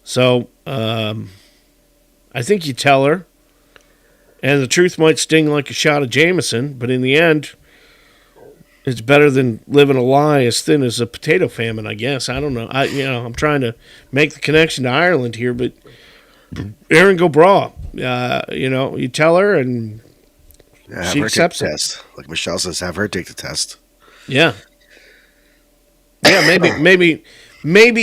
So, I think you tell her. And the truth might sting like a shot of Jameson, but in the end, it's better than living a lie as thin as a potato famine, I guess. I don't know. I'm trying to make the connection to Ireland here, but Erin go bra. You tell her and she accepts it. Like Michelle says, have her take the test. Yeah. Yeah, maybe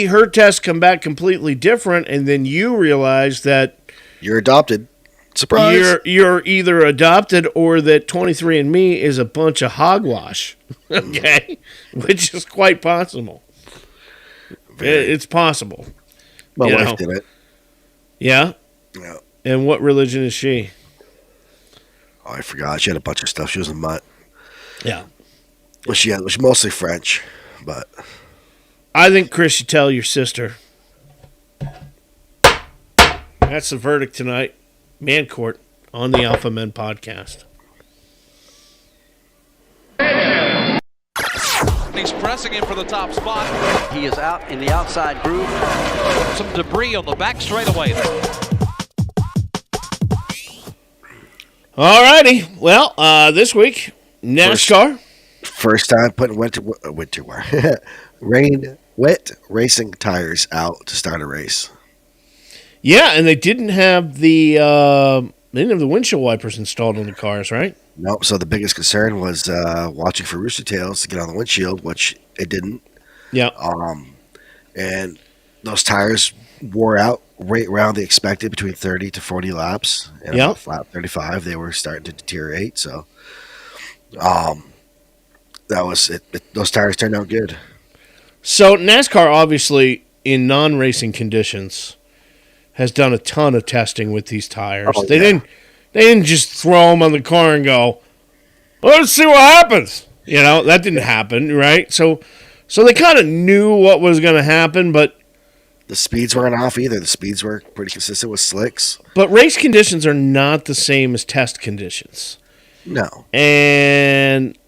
her tests come back completely different, and then you realize that you're adopted. Surprise! You're either adopted or that 23andMe is a bunch of hogwash. Okay, which is quite possible. It's possible. My wife did it. Yeah. Yeah. And what religion is she? Oh, I forgot. She had a bunch of stuff. She was a mutt. Yeah. Well, she was mostly French, but I think Chris should tell your sister. That's the verdict tonight. Man Court on the Alpha Men podcast. He's pressing him for the top spot. He is out in the outside groove. Some debris on the back straightaway. All righty. Well, this week, NASCAR. First time putting wet racing tires out to start a race. Yeah, and they didn't have the windshield wipers installed on the cars, right? Nope. So the biggest concern was watching for rooster tails to get on the windshield, which it didn't. Yeah. And those tires wore out right around the expected, between 30 to 40 laps. And about lap 35, they were starting to deteriorate. So, that was it. Those tires turned out good. So NASCAR, obviously, in non-racing conditions, has done a ton of testing with these tires. Oh, They yeah. didn't just throw them on the car and go, let's see what happens. You know, that didn't happen, right? So they kind of knew what was going to happen, but the speeds weren't off either. The speeds were pretty consistent with slicks. But race conditions are not the same as test conditions. No. And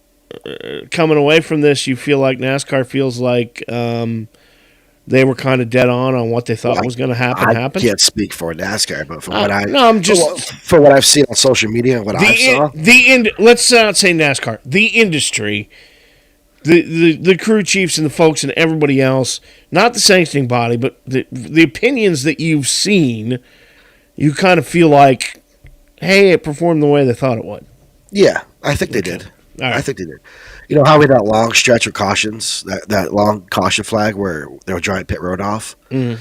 coming away from this, you feel like NASCAR feels like they were kind of dead on what they thought was going to happen. I can't speak for NASCAR, but from what for what I've seen on social media and what I saw, let's not say NASCAR, the industry, the crew chiefs and the folks and everybody else, not the sanctioning body, but the opinions that you've seen, you kind of feel like, hey, it performed the way they thought it would. Yeah, I think they did. Right. I think they did. You know how we had that long stretch of cautions, that long caution flag where they were drying pit road off? Mm.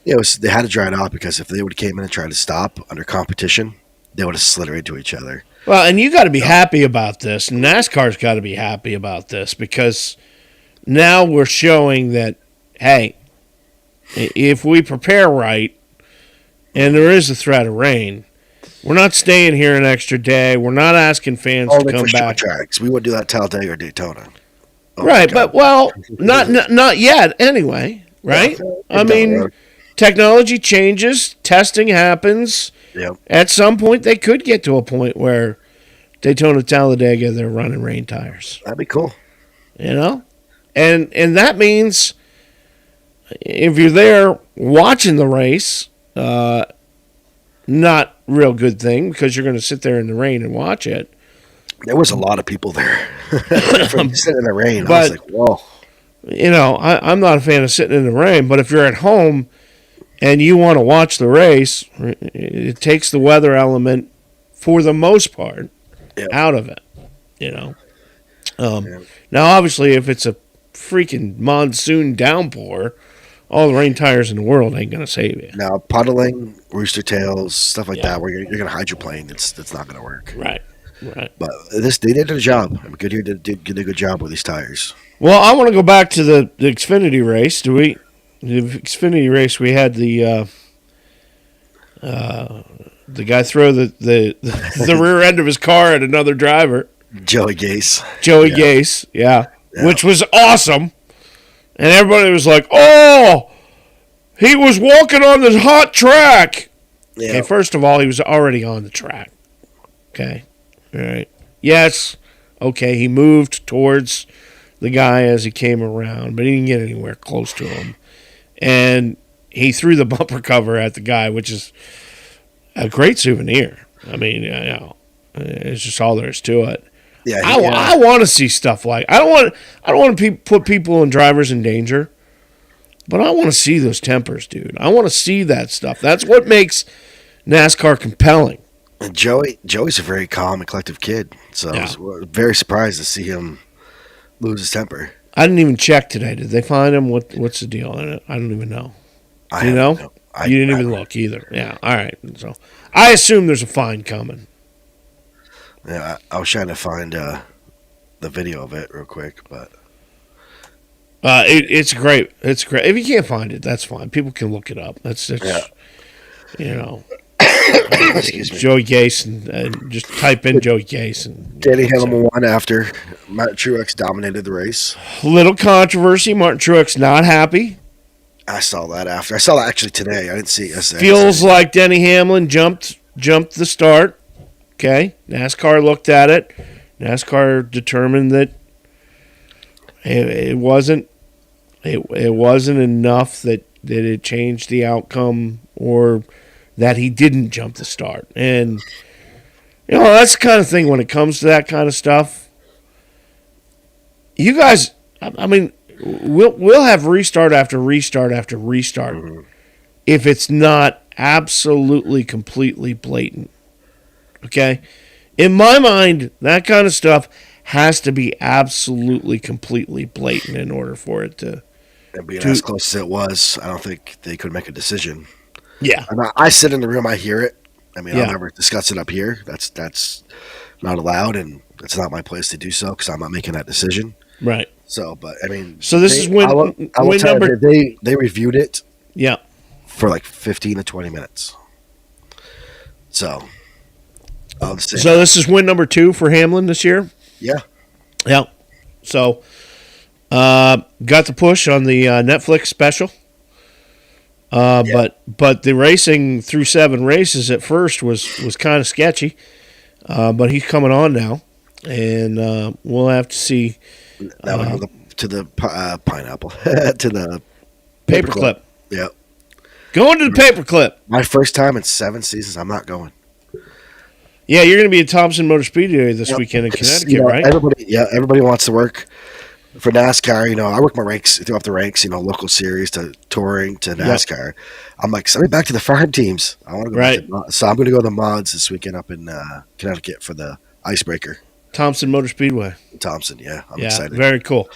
They had to dry it off because if they would have came in and tried to stop under competition, they would have slid right into each other. Well, and you got to be happy about this. NASCAR's got to be happy about this because now we're showing that, hey, if we prepare right and there is a threat of rain, we're not staying here an extra day. We're not asking fans to come back. Tracks. We wouldn't do that Talladega or Daytona. Right, but not yet anyway, right? Yeah, I mean, technology changes, testing happens. Yep. At some point, they could get to a point where Daytona, Talladega, they're running rain tires. That'd be cool. You know? And that means if you're there watching the race, not real good thing because you're going to sit there in the rain and watch it. There was a lot of people there sitting in the rain. But, I was like, whoa. You know, I'm not a fan of sitting in the rain, but if you're at home and you want to watch the race, it takes the weather element, for the most part, out of it, you know. Now, obviously, if it's a freaking monsoon downpour, all the rain tires in the world ain't going to save you. Now, puddling, rooster tails, stuff like that, where you're going to hydroplane, it's not going to work. Right. But they did a job. Goodyear did a good job with these tires. Well, I want to go back to the Xfinity race. The Xfinity race, we had the guy throw the rear end of his car at another driver. Joey Gase. Gase, which was awesome. And everybody was like, oh, he was walking on this hot track. Yeah. Okay, first of all, he was already on the track. Okay. All right. Yes. Okay, he moved towards the guy as he came around, but he didn't get anywhere close to him. And he threw the bumper cover at the guy, which is a great souvenir. I mean, it's just all there is to it. Yeah, I want to see stuff like I don't want to put people and drivers in danger, but I want to see those tempers, dude. I want to see that stuff. That's what makes NASCAR compelling. And Joey's a very calm and collective kid, so I was very surprised to see him lose his temper. I didn't even check today. Did they find him? What's the deal in it? I don't even know. You know? You didn't even look either. Yeah. All right. So I assume there's a fine coming. Yeah, I was trying to find the video of it real quick, but it's great. It's great. If you can't find it, that's fine. People can look it up. That's you know. Excuse me. Joey Gase and just type in Joey Gase and Danny Hamlin won after Martin Truex dominated the race. Little controversy. Martin Truex not happy. I saw that after. I saw that actually today. I didn't see it. Feels like Denny Hamlin jumped the start. Okay, NASCAR looked at it. NASCAR determined that it wasn't enough that it changed the outcome or that he didn't jump the start. And you know, that's the kind of thing when it comes to that kind of stuff. You guys, I mean, we'll have restart after restart after restart if it's not absolutely completely blatant. Okay? In my mind, that kind of stuff has to be absolutely, completely blatant in order for it to... And being as close as it was, I don't think they could make a decision. Yeah. I sit in the room, I hear it. I mean, I'll never discuss it up here. That's not allowed, and it's not my place to do so because I'm not making that decision. Right. So, but I mean, so this is when I will win tell number. You, they reviewed it. Yeah. For like 15 to 20 minutes. So, so this is win number 2 for Hamlin this year. Yeah. Yeah. So, got the push on the Netflix special. But the racing through 7 races at first was kind of sketchy. But he's coming on now, and we'll have to see. That would go to the pineapple to the paperclip. Yeah. Going to the paperclip. My first time in 7 seasons. I'm not going. Yeah, you're going to be at Thompson Motor Speedway this weekend in Connecticut, right? Everybody wants to work for NASCAR. I work my ranks throughout the ranks. Local series to touring to NASCAR. Yep. I'm like, send me back to the farm teams. I want to go. Right. So I'm going to go to the mods this weekend up in Connecticut for the icebreaker. Thompson Motor Speedway. Thompson, yeah, I'm excited. Very cool.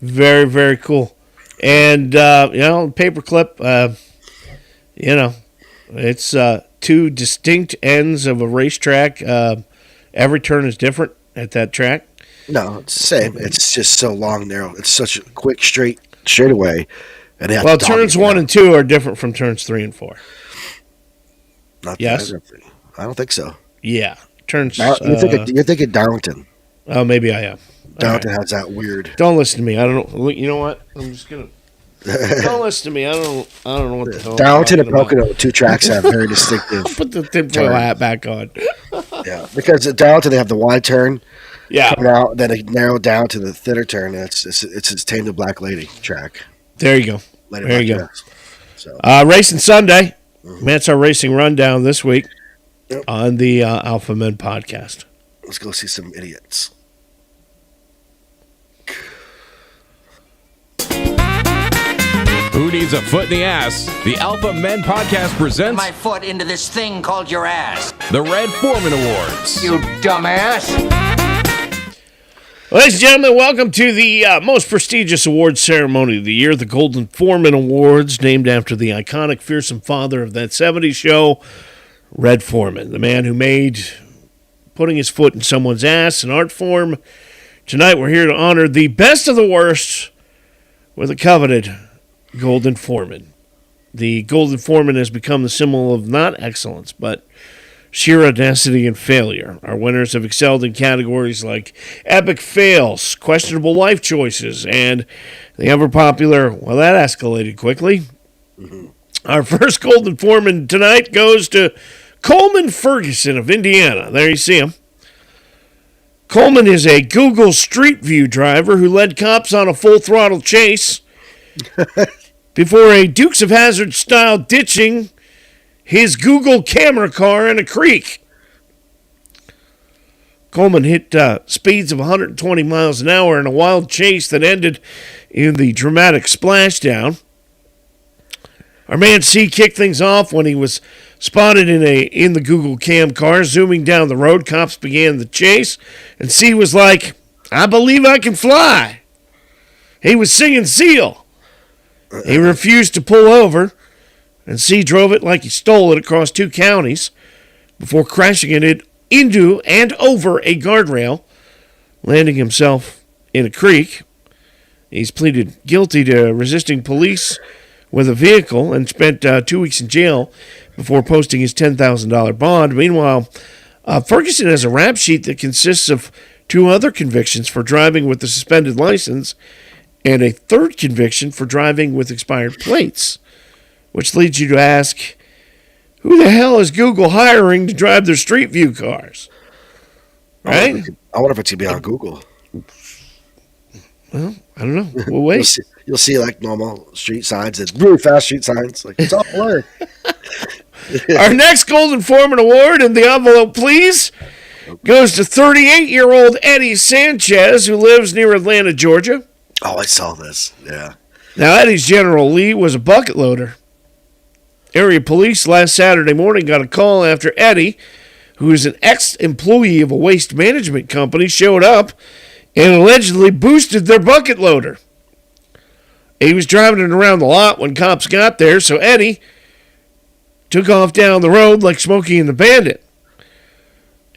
Very, very cool. And paperclip. It's 2 distinct ends of a racetrack. Every turn is different at that track. No, it's the same. It's just so long, narrow. It's such a quick, straightaway. And turns 1 and 2 are different from turns 3 and 4. Yes? I don't think so. Yeah. Turns. You're thinking Darlington. Oh, maybe I am. Darlington has that weird. Don't listen to me. I don't know. You know what? I'm just going to. Don't listen to me. I don't know what the hell. Darlington and Pocono, 2 tracks have very distinctive. Put the tinfoil hat back on. Yeah, because at Darlington they have the wide turn. Yeah. Coming out, then it narrowed down to the thinner turn. And it's Tame the Black Lady track. There you go. There you go. So. Racing Sunday. That's our racing rundown this week on the Alpha Men podcast. Let's go see some idiots. Who needs a foot in the ass? The Alpha Men podcast presents my foot into this thing called your ass. The Red Foreman Awards. You dumbass. Ladies and gentlemen, welcome to the most prestigious awards ceremony of the year, the Golden Foreman Awards, named after the iconic, fearsome father of that 70s show, Red Foreman, the man who made putting his foot in someone's ass an art form. Tonight we're here to honor the best of the worst with a coveted Golden Foreman. The Golden Foreman has become the symbol of not excellence, but sheer audacity and failure. Our winners have excelled in categories like epic fails, questionable life choices, and the ever-popular, well, that escalated quickly. Mm-hmm. Our first Golden Foreman tonight goes to Coleman Ferguson of Indiana. There you see him. Coleman is a Google Street View driver who led cops on a full-throttle chase before a Dukes of Hazzard style ditching his Google camera car in a creek. Coleman hit speeds of 120 miles an hour in a wild chase that ended in the dramatic splashdown. Our man C kicked things off when he was spotted in the Google Cam car zooming down the road. Cops began the chase, and C was like, "I believe I can fly." He was singing Seal. He refused to pull over, and C drove it like he stole it across 2 counties before crashing it into and over a guardrail, landing himself in a creek. He's pleaded guilty to resisting police with a vehicle and spent 2 weeks in jail before posting his $10,000 bond. Meanwhile, Ferguson has a rap sheet that consists of 2 other convictions for driving with a suspended license and a 3rd conviction for driving with expired plates, which leads you to ask, who the hell is Google hiring to drive their Street View cars? Right? I wonder if it's going to be on Google. Well, I don't know. We'll wait. You'll see like normal street signs and really fast street signs. Like, it's all blurred. Our next Golden Foreman Award in the envelope, please, goes to 38-year-old Eddie Sanchez, who lives near Atlanta, Georgia. Oh, I saw this. Yeah. Now, Eddie's General Lee was a bucket loader. Area police last Saturday morning got a call after Eddie, who is an ex-employee of a waste management company, showed up and allegedly boosted their bucket loader. He was driving it around the lot when cops got there, so Eddie took off down the road like Smokey and the Bandit.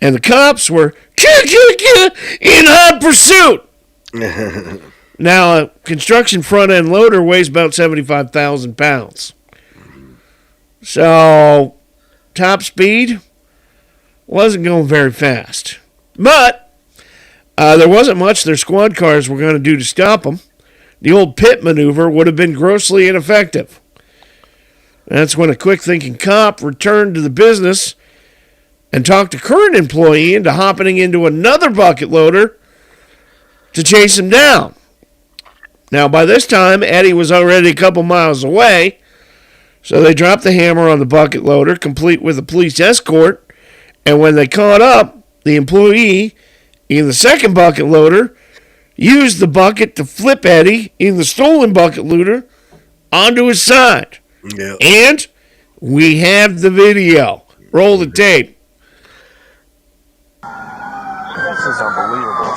and the cops were in hot pursuit. Now, a construction front-end loader weighs about 75,000 pounds. So, top speed wasn't going very fast. But there wasn't much their squad cars were going to do to stop them. The old pit maneuver would have been grossly ineffective. That's when a quick-thinking cop returned to the business and talked a current employee into hopping into another bucket loader to chase him down. Now, by this time, Eddie was already a couple miles away, so they dropped the hammer on the bucket loader, complete with a police escort, and when they caught up, the employee in the second bucket loader used the bucket to flip Eddie in the stolen bucket loader onto his side. Yeah. And we have the video. Roll the tape. This is unbelievable.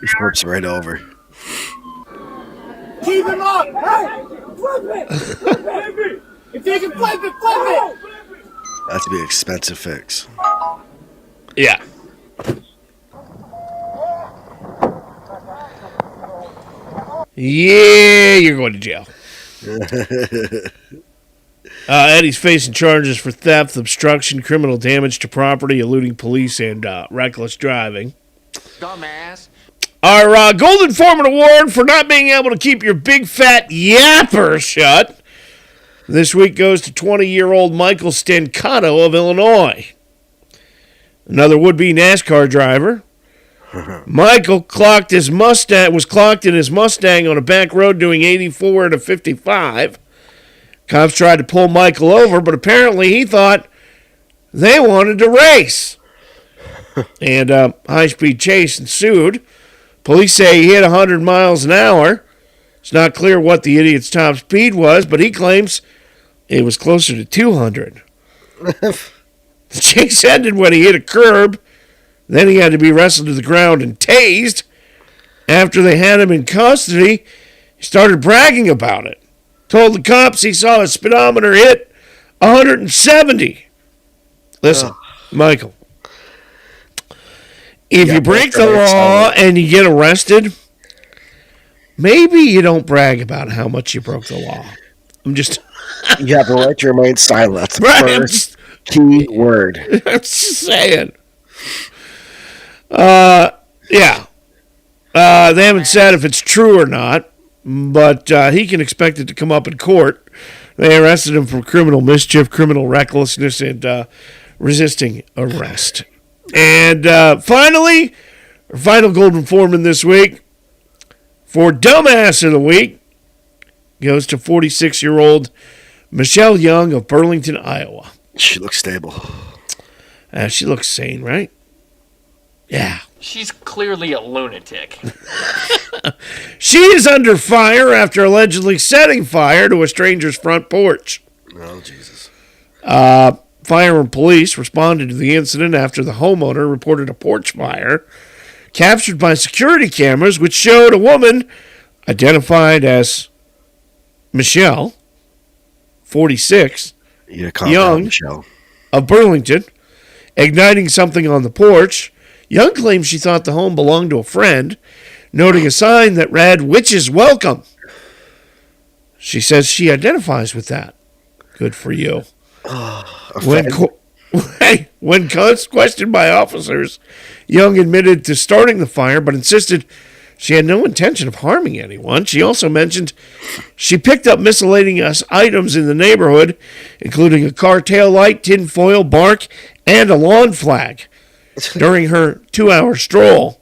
He flips right over. Keep him up! Hey! Flip it! Flip it! If you can flip it, flip it! That's to be an expensive fix. Yeah. Yeah, you're going to jail. Eddie's facing charges for theft, obstruction, criminal damage to property, eluding police, and reckless driving. Dumbass. Our Golden Foreman Award for not being able to keep your big fat yapper shut this week goes to 20-year-old Michael Stancato of Illinois. Another would-be NASCAR driver. Michael was clocked in his Mustang on a back road doing 84 at a 55. Cops tried to pull Michael over, but apparently he thought they wanted to race. And a high-speed chase ensued. Police say he hit 100 miles an hour. It's not clear what the idiot's top speed was, but he claims it was closer to 200. The chase ended when he hit a curb. Then he had to be wrestled to the ground and tased. After they had him in custody, he started bragging about it. Told the cops he saw his speedometer hit 170. Listen, Michael. If you break the law and you get arrested, maybe you don't brag about how much you broke the law. You have the right to remain silent. That's the first key word. I'm just saying. Yeah. They haven't said if it's true or not, but he can expect it to come up in court. They arrested him for criminal mischief, criminal recklessness, and resisting arrest. And finally, our final Golden Foreman this week for Dumbass of the Week goes to 46-year-old Michelle Young of Burlington, Iowa. She looks stable. She looks sane, right? Yeah. She's clearly a lunatic. She is under fire after allegedly setting fire to a stranger's front porch. Oh, Jesus. Fire and police responded to the incident after the homeowner reported a porch fire captured by security cameras, which showed a woman identified as Michelle, 46, Young, Michelle, of Burlington, igniting something on the porch. Young claims she thought the home belonged to a friend, noting a sign that read, "Witches Welcome." She says she identifies with that. Good for you. When questioned by officers, Young admitted to starting the fire, but insisted she had no intention of harming anyone. She also mentioned she picked up miscellaneous items in the neighborhood, including a car taillight, tinfoil, bark, and a lawn flag during her 2-hour stroll.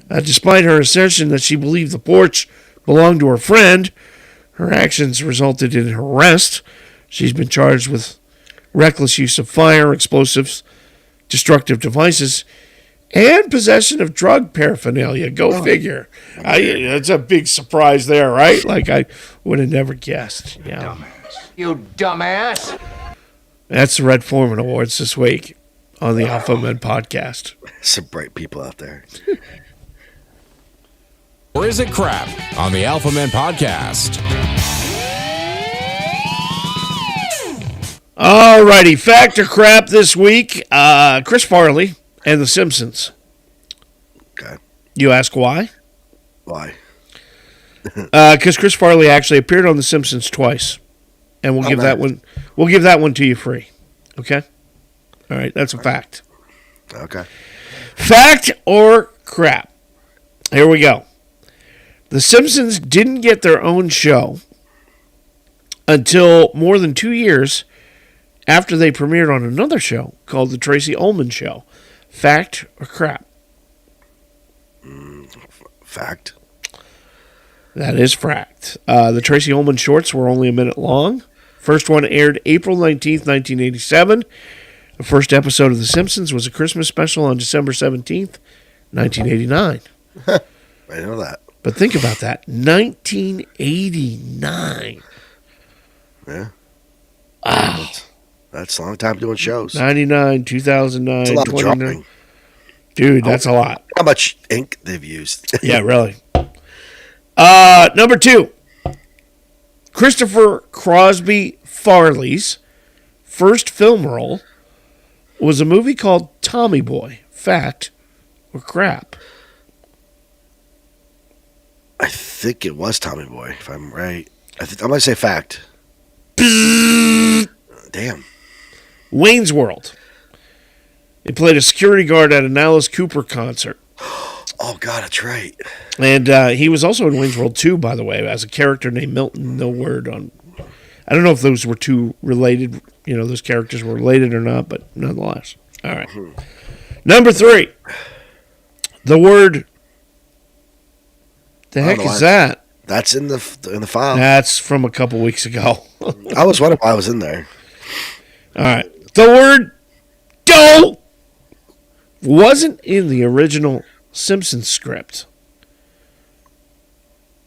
Despite her assertion that she believed the porch belonged to her friend, her actions resulted in her arrest. She's been charged with reckless use of fire, explosives, destructive devices, and possession of drug paraphernalia. Go figure. That's a big surprise there, right? Like I would have never guessed. Yeah. Dumbass. You dumbass. That's the Red Foreman Awards this week on the Alpha Men Podcast. Some bright people out there. Or is it crap on the Alpha Men Podcast? All righty, fact or crap this week. Chris Farley and The Simpsons. Okay. You ask why? Why? Because Chris Farley actually appeared on The Simpsons twice, and we'll give that one. We'll give that one to you free. Okay. All right, that's a fact. Okay. Fact or crap? Here we go. The Simpsons didn't get their own show until more than 2 years after they premiered on another show called The Tracy Ullman Show. Fact or crap? Fact. That is fact. The Tracy Ullman shorts were only a minute long. First one aired April 19th, 1987. The first episode of The Simpsons was a Christmas special on December 17th, 1989. I know that. But think about that. 1989. Yeah. Wow. That's a long time doing shows. 99, 2009, That's a lot of 29. dropping. Dude, that's a lot. How much ink they've used. Yeah, really. Number 2. Christopher Crosby Farley's first film role was a movie called Tommy Boy. Fact or crap? I think it was Tommy Boy, if I'm right. I'm going to say fact. Damn. Wayne's World. He played a security guard at an Alice Cooper concert. Oh, God, that's right. And he was also in Wayne's World 2, by the way, as a character named Milton. No word on... I don't know if those were two related, those characters were related or not, but nonetheless. All right. Number 3. The word... The heck is that? That's in the file. That's from a couple weeks ago. I was wondering why I was in there. All right. The word "dough" wasn't in the original Simpsons script.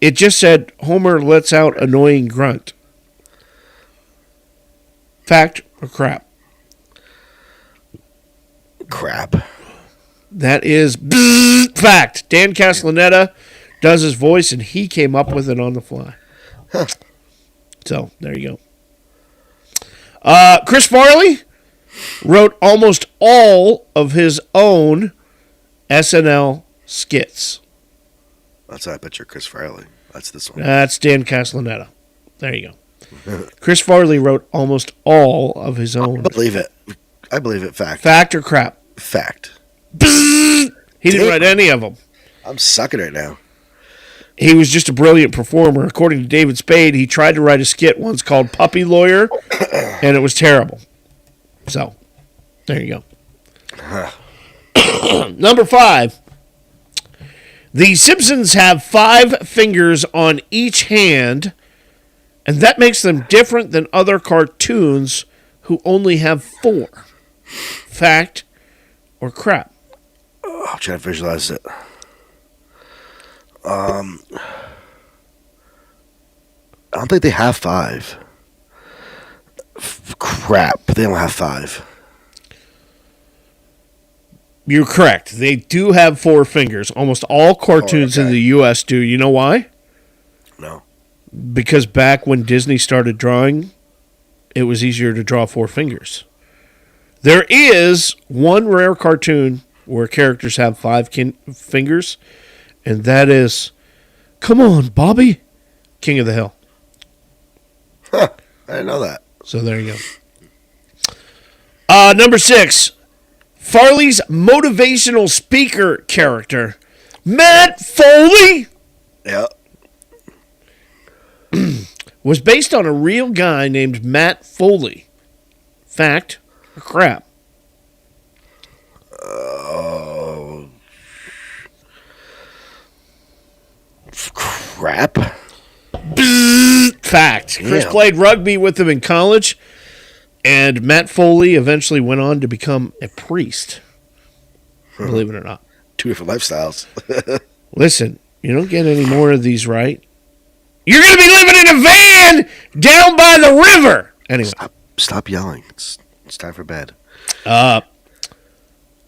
It just said Homer lets out annoying grunt. Fact or crap? Crap. That is fact. Dan Castellaneta does his voice, and he came up with it on the fly. Huh. So, there you go. Chris Farley wrote almost all of his own SNL skits. That's how I picture Chris Farley. That's this one. That's Dan Castellaneta. There you go. Chris Farley wrote almost all of his own. I believe it. Fact. Fact or crap? Fact. He didn't write any of them. I'm sucking right now. He was just a brilliant performer. According to David Spade, he tried to write a skit once called Puppy Lawyer, and it was terrible. So, there you go. Number 5. The Simpsons have 5 fingers on each hand, and that makes them different than other cartoons who only have 4. Fact or crap? I'm trying to visualize it. I don't think they have 5. Crap. They don't have 5. You're correct. They do have 4 fingers. Almost all cartoons in the U.S. do. You know why? No. Because back when Disney started drawing, it was easier to draw 4 fingers. There is one rare cartoon where characters have 5 fingers, and that is, come on, Bobby, King of the Hill. Huh. I didn't know that. So there you go. Number 6. Farley's motivational speaker character, Matt Foley, was based on a real guy named Matt Foley. Fact or crap? Crap. Fact. Chris played rugby with him in college, and Matt Foley eventually went on to become a priest. Believe it or not. 2 different lifestyles. Listen, you don't get any more of these right. You're going to be living in a van down by the river. Anyway. Stop yelling. It's time for bed.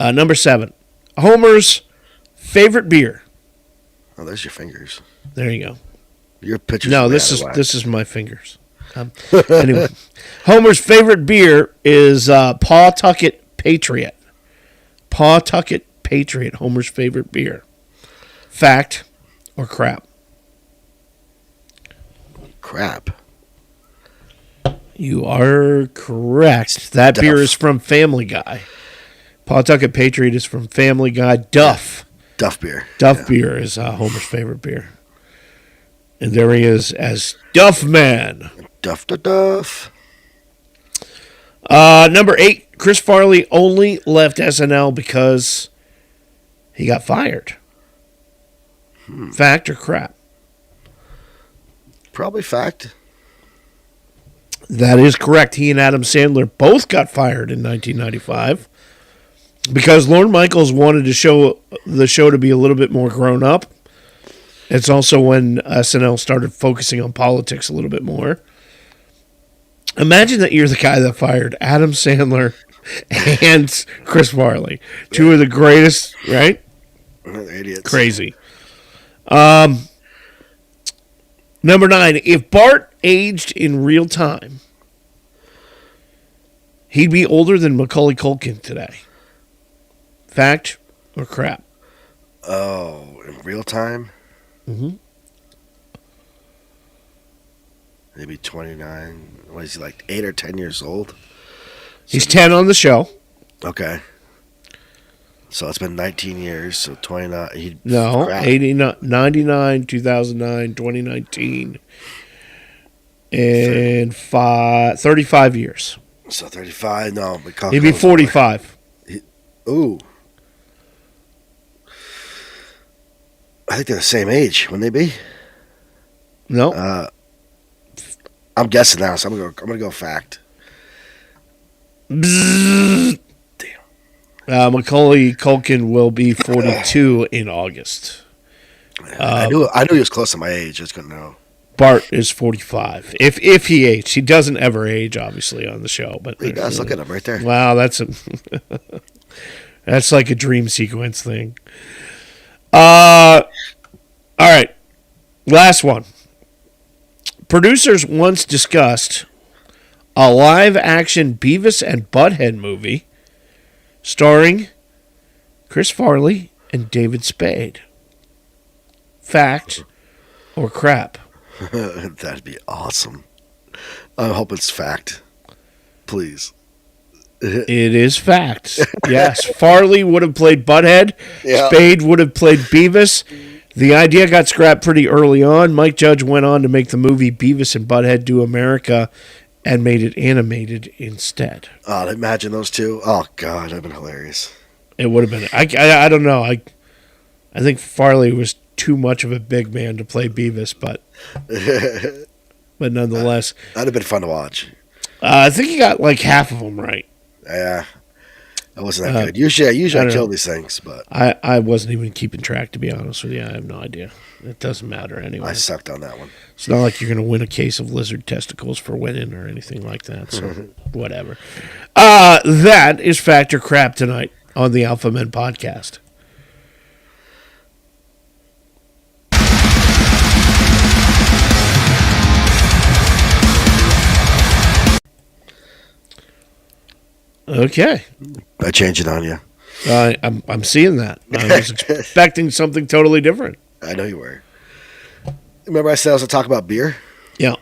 Number 7. Homer's favorite beer. Oh, there's your fingers. There you go. Your pictures. No, this is my fingers. Anyway, Homer's favorite beer is Pawtucket Patriot. Pawtucket Patriot, Homer's favorite beer. Fact or crap? Crap. You are correct. That beer is from Family Guy. Pawtucket Patriot is from Family Guy. Duff beer. Duff beer is Homer's favorite beer. And there he is as Duff Man. Duff. Number 8, Chris Farley only left SNL because he got fired. Fact or crap? Probably fact. That is correct. He and Adam Sandler both got fired in 1995 because Lorne Michaels wanted the show to be a little bit more grown up. It's also when SNL started focusing on politics a little bit more. Imagine that you're the guy that fired Adam Sandler and Chris Farley, two of the greatest, right? They're idiots. Crazy. Number 9, if Bart aged in real time, he'd be older than Macaulay Culkin today. Fact or crap? Oh, in real time? Mm-hmm. Maybe 29. What is he, like 8 or 10 years old? He's 10 on the show. Okay. So it's been 19 years, so 29. 89, 99, 2009, 2019, and 35 years. So 35, no. He'd be 45. Ooh. I think they're the same age, wouldn't they be? No. I'm guessing now, so I'm gonna go fact. Bzzz. Damn. Macaulay Culkin will be 42 in August. I knew he was close to my age. I just couldn't know. Bart is 45. If he aged, he doesn't ever age, obviously, on the show. But he does. Look at him right there. Wow, that's like a dream sequence thing. All right, last one. Producers once discussed a live-action Beavis and Butthead movie starring Chris Farley and David Spade. Fact or crap? That'd be awesome. I hope it's fact. Please. It is fact. Yes, Farley would have played Butthead. Yeah. Spade would have played Beavis. The idea got scrapped pretty early on. Mike Judge went on to make the movie Beavis and Butthead Do America and made it animated instead. Oh, imagine those two. Oh, God, that'd been hilarious. It would have been. I don't know. I think Farley was too much of a big man to play Beavis, but nonetheless. That'd have been fun to watch. I think he got like half of them right. Yeah. That wasn't that good. Usually I kill these things, but I wasn't even keeping track, to be honest with you. I have no idea. It doesn't matter anyway. I sucked on that one. It's not like you're going to win a case of lizard testicles for winning or anything like that. So whatever. That is Fact or Crap tonight on the Alpha Men Podcast. Okay. I changed it on you. I'm seeing that. I was expecting something totally different. I know you were. Remember I said I was going to talk about beer? Yeah.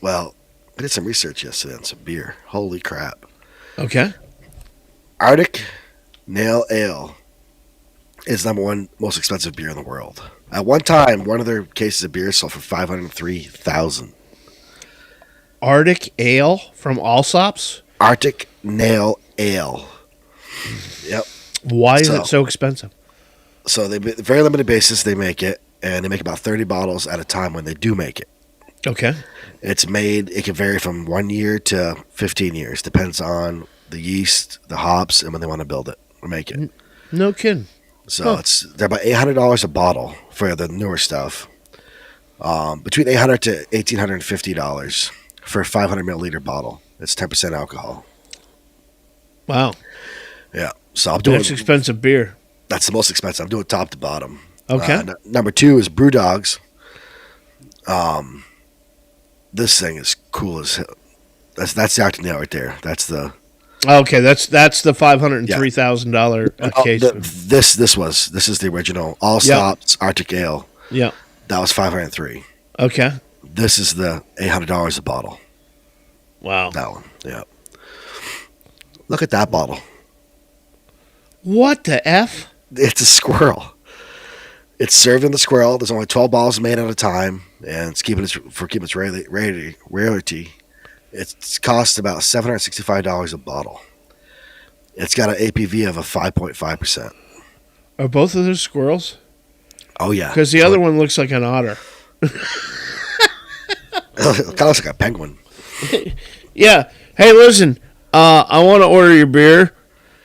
Well, I did some research yesterday on some beer. Holy crap. Okay. Arctic Nail Ale is number one most expensive beer in the world. At one time, one of their cases of beer sold for $503,000. Arctic Ale from Allsops? Arctic Nail Ale. Yep. Why is it so expensive? So they very limited basis they make it, and they make about 30 bottles at a time when they do make it. Okay. It's made, it can vary from 1 year to 15 years. Depends on the yeast, the hops, and when they want to build it or make it. No kidding. So they're about $800 a bottle for the newer stuff. Between $800 to $1,850 for a 500 milliliter bottle. It's 10% alcohol. Wow. Yeah. So I'm doing. That's expensive beer. That's the most expensive. I'm doing top to bottom. Okay. Number 2 is Brew Dogs. This thing is cool as hell. That's the octanail right there. That's the. Okay, that's the $503,000 case. This is the original All Stops Arctic Ale. Yeah. That was $503. Okay. This is the $800 a bottle. Wow. That one. Yeah. Look at that bottle. What the F? It's a squirrel. It's served in the squirrel. There's only 12 bottles made at a time, and it's keeping its rarity. It's cost about $765 a bottle. It's got an APV of a 5.5%. Are both of those squirrels? Oh, yeah. Because the other one looks like an otter. It kind of looks like a penguin. Yeah. Hey, listen. I want to order your beer,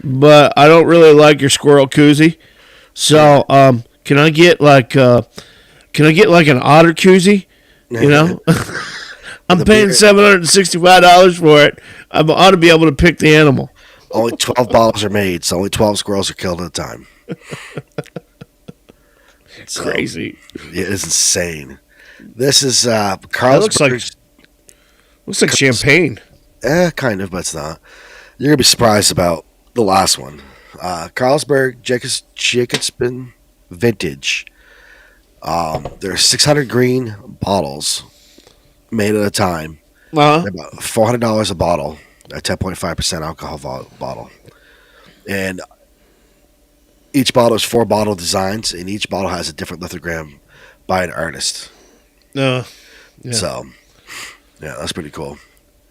but I don't really like your squirrel koozie. So, can I get like an otter koozie? You know, I'm paying $765 for it. I ought to be able to pick the animal. Only 12 bottles are made, so only 12 squirrels are killed at a time. It's crazy. It is insane. This is Carlsberg. Looks like champagne. Kind of, but it's not. You're going to be surprised about the last one. Carlsberg Jacobsman Vintage. There's 600 green bottles made at a time. They're about $400 a bottle, a 10.5% alcohol bottle. And each bottle is 4 bottle designs, and each bottle has a different lithogram by an artist. Yeah. So, yeah, that's pretty cool.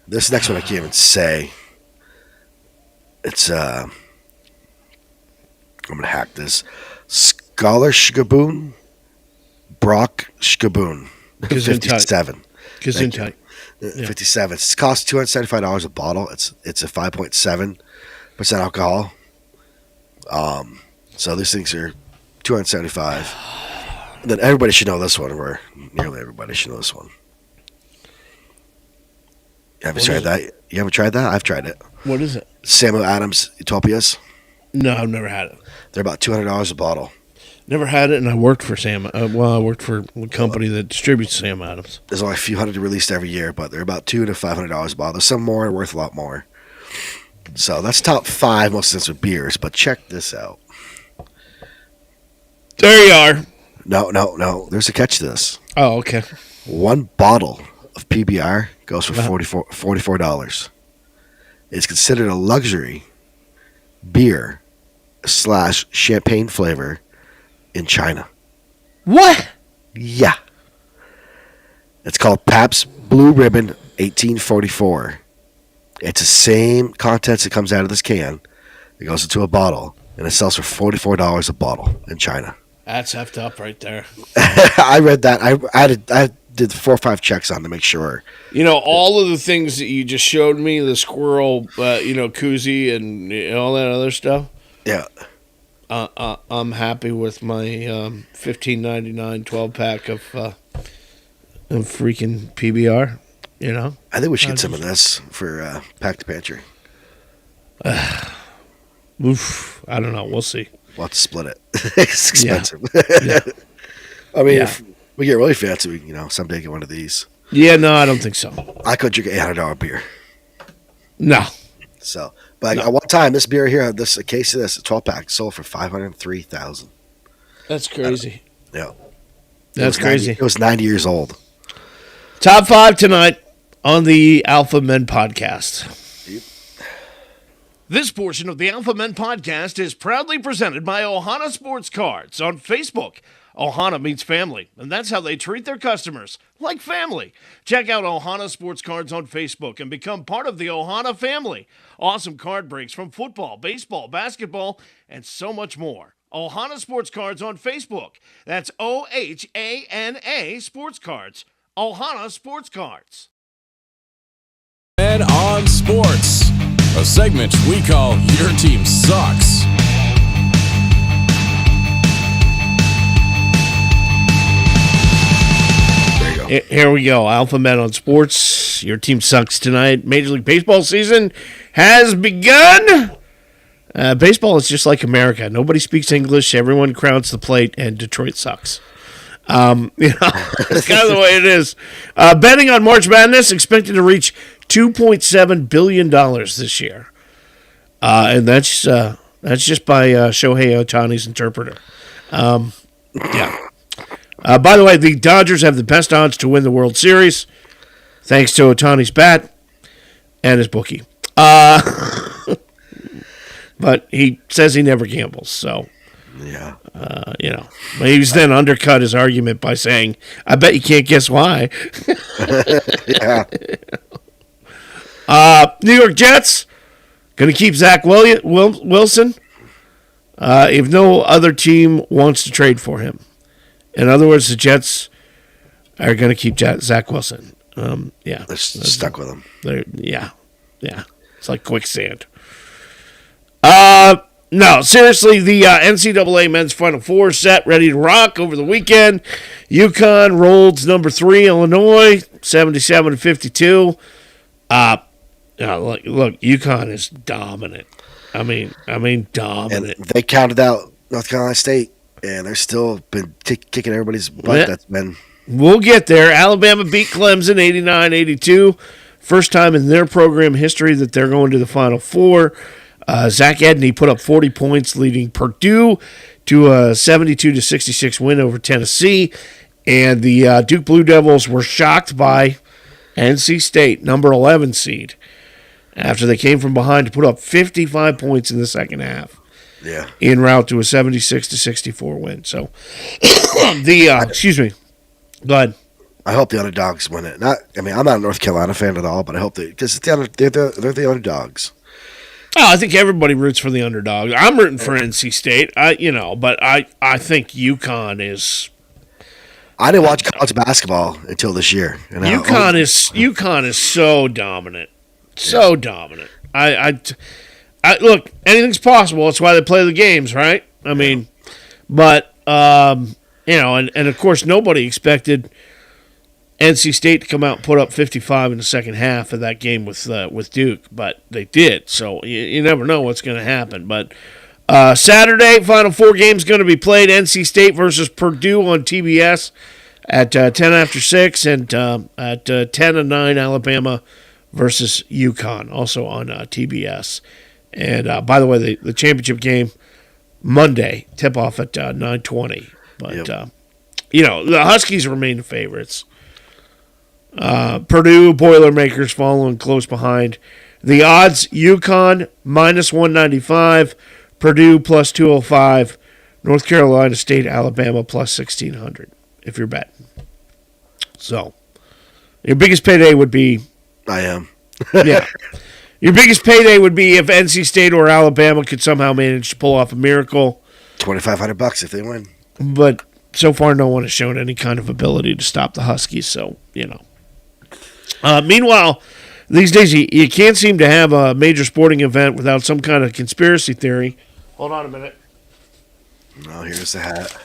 This next one I can't even say. It's I'm gonna hack this. Scholar Shkaboon, Brock Shkaboon, 57. Gesundheit. 57. It costs $275 a bottle. It's a 5.7% alcohol. So these things are $275. Then everybody should know this one, or nearly everybody should know this one. Have you tried that? You haven't tried that? I've tried it. What is it? Samuel Adams Utopias. No, I've never had it. They're about $200 a bottle. Never had it, and I worked for I worked for a company that distributes Sam Adams. There's only a few hundred released every year, but they're about $200 to $500 a bottle. There's some more worth a lot more. So that's top 5 most expensive beers. But check this out. There you are. No. There's a catch to this. Oh, okay. One bottle of PBR goes for $44. It's considered a luxury beer / champagne flavor in China. What? Yeah. It's called Pabst Blue Ribbon 1844. It's the same contents that comes out of this can. It goes into a bottle, and it sells for $44 a bottle in China. That's effed up right there. I read that. I did 4 or 5 checks on to make sure. You know, all of the things that you just showed me, the squirrel, koozie and all that other stuff. Yeah. I'm happy with my $15.99 12-pack of freaking PBR, you know? I think we should get some of this for Pack the Pantry. Oof. I don't know. We'll see. We'll have to split it. It's expensive. Yeah. I mean, if we get really fancy, we can, someday get one of these. Yeah, no, I don't think so. I could drink an $800 beer. No. So, but at one time, this beer here, a case of this, a 12-pack, sold for $503,000. That's crazy. Yeah. That's crazy. It was 90 years old. Top 5 tonight on the Alpha Men Podcast. Yep. This portion of the Alpha Men Podcast is proudly presented by Ohana Sports Cards on Facebook. Ohana means family, and that's how they treat their customers, like family. Check out Ohana Sports Cards on Facebook and become part of the Ohana family. Awesome card breaks from football, baseball, basketball, and so much more. Ohana Sports Cards on Facebook. That's OHANA Sports Cards. Ohana Sports Cards. Men on Sports, a segment we call Your Team Sucks. Here we go. Alpha Men on Sports. Your team sucks tonight. Major League Baseball season has begun. Baseball is just like America. Nobody speaks English. Everyone crowds the plate, and Detroit sucks. It's kind of the way it is. Betting on March Madness expected to reach $2.7 billion this year. And that's just by Shohei Ohtani's interpreter. Yeah. By the way, the Dodgers have the best odds to win the World Series, thanks to Ohtani's bat and his bookie. But he says he never gambles, so yeah, But he's then undercut his argument by saying, "I bet you can't guess why." Yeah. New York Jets going to keep Zach Wilson if no other team wants to trade for him. In other words, the Jets are going to keep Zach Wilson. Yeah, they're stuck with him. Yeah, it's like quicksand. No, seriously, the NCAA Men's Final Four set, ready to rock over the weekend. UConn rolled number 3 Illinois, 77-52. Look, UConn is dominant. I mean, dominant. And they counted out North Carolina State, and they're still been kicking everybody's butt. Yeah. That's been. We'll get there. Alabama beat Clemson 89-82. First time in their program history that they're going to the Final Four. Zach Edney put up 40 points, leading Purdue to a 72-66 win over Tennessee. And the Duke Blue Devils were shocked by NC State, number 11 seed, after they came from behind to put up 55 points in the second half. Yeah. En route to a 76-64 win. So, excuse me. Go ahead. I hope the underdogs win it. I'm not a North Carolina fan at all, but I hope because they're the underdogs. Oh, I think everybody roots for the underdog. I'm rooting for NC State. But I think UConn is. I didn't watch college basketball until this year. UConn is so dominant, so dominant. I look, anything's possible. That's why they play the games, right? I mean, but and of course nobody expected NC State to come out and put up 55 in the second half of that game with Duke, but they did. So you never know what's going to happen. But Saturday, Final Four games going to be played. NC State versus Purdue on TBS at 10 after 6, and at 10 and 9, Alabama versus UConn, also on TBS. And by the way, the championship game Monday, tip off at 9:20. But the Huskies remain the favorites. Purdue Boilermakers following close behind. The odds: UConn -195, Purdue +205, North Carolina State, Alabama +1600. If you're betting, so your biggest payday would be. I am. Yeah, your biggest payday would be if NC State or Alabama could somehow manage to pull off a miracle. $2,500 if they win. But so far, no one has shown any kind of ability to stop the Huskies. So meanwhile, these days you can't seem to have a major sporting event without some kind of conspiracy theory. Hold on a minute. Oh, here's the hat.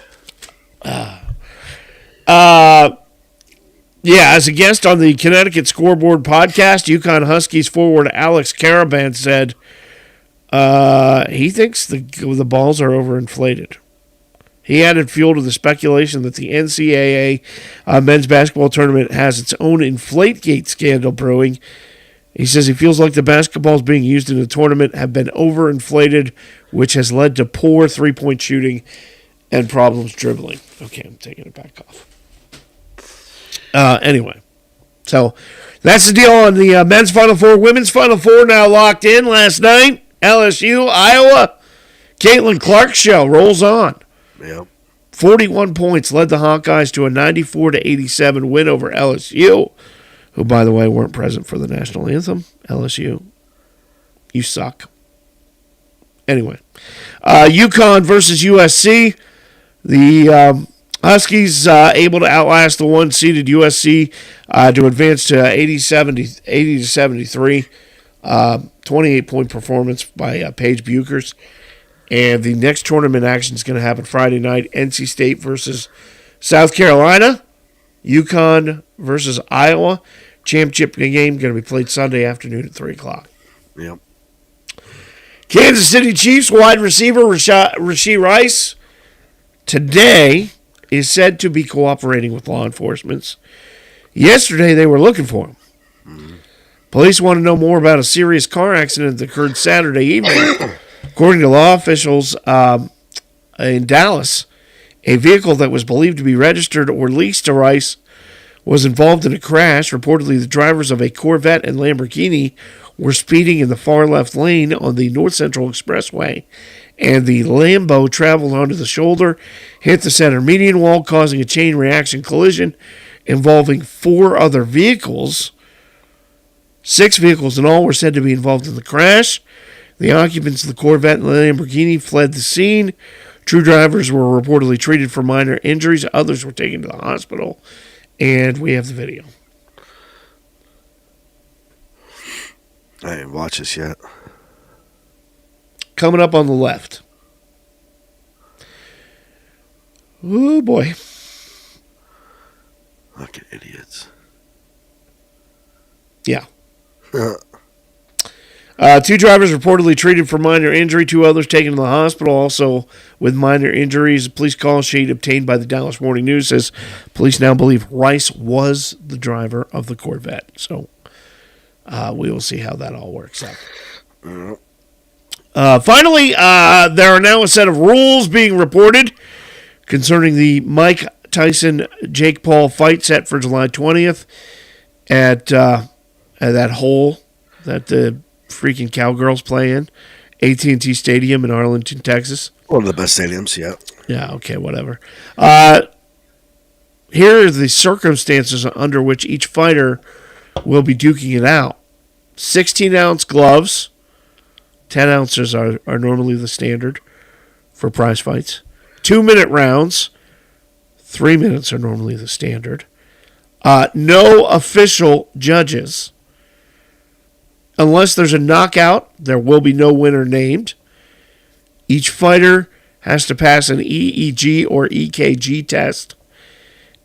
As a guest on the Connecticut Scoreboard podcast, UConn Huskies forward Alex Caravan said he thinks the balls are overinflated. He added fuel to the speculation that the NCAA men's basketball tournament has its own Inflategate scandal brewing. He says he feels like the basketballs being used in the tournament have been overinflated, which has led to poor three-point shooting and problems dribbling. Okay, I'm taking it back off. Anyway, so that's the deal on the men's Final Four. Women's Final Four now locked in last night. LSU, Iowa. Caitlin Clark's show rolls on. Yep. 41 points led the Hawkeyes to a 94-87 win over LSU, who, by the way, weren't present for the national anthem. LSU, you suck. Anyway, UConn versus USC. The Huskies able to outlast the one-seeded USC to advance to 80-73. 28-point performance by Paige Buchers. And the next tournament action is going to happen Friday night. NC State versus South Carolina. UConn versus Iowa. Championship game going to be played Sunday afternoon at 3 o'clock. Yep. Kansas City Chiefs wide receiver Rashee Rice today is said to be cooperating with law enforcement. Yesterday, they were looking for him. Police want to know more about a serious car accident that occurred Saturday evening. According to law officials in Dallas, a vehicle that was believed to be registered or leased to Rice was involved in a crash. Reportedly, the drivers of a Corvette and Lamborghini were speeding in the far left lane on the North Central Expressway, and the Lambo traveled onto the shoulder, hit the center median wall, causing a chain reaction collision involving 4 other vehicles. 6 vehicles in all were said to be involved in the crash. The occupants of the Corvette and Lamborghini fled the scene. 2 drivers were reportedly treated for minor injuries. Others were taken to the hospital. And we have the video. I didn't watch this yet. Coming up on the left. Oh, boy. Fucking idiots. Yeah. 2 drivers reportedly treated for minor injury. 2 others taken to the hospital, also with minor injuries. A police call sheet obtained by the Dallas Morning News says police now believe Rice was the driver of the Corvette. So we will see how that all works out. Finally, there are now a set of rules being reported concerning the Mike Tyson-Jake Paul fight set for July 20th at that hole that the freaking Cowgirls play in, AT&T Stadium in Arlington, Texas. One of the best stadiums, yeah. Yeah, okay, whatever. Here are the circumstances under which each fighter will be duking it out. 16-ounce gloves. 10 ounces are normally the standard for prize fights. 2-minute rounds. 3 minutes are normally the standard. No official judges. Unless there's a knockout, there will be no winner named. Each fighter has to pass an EEG or EKG test,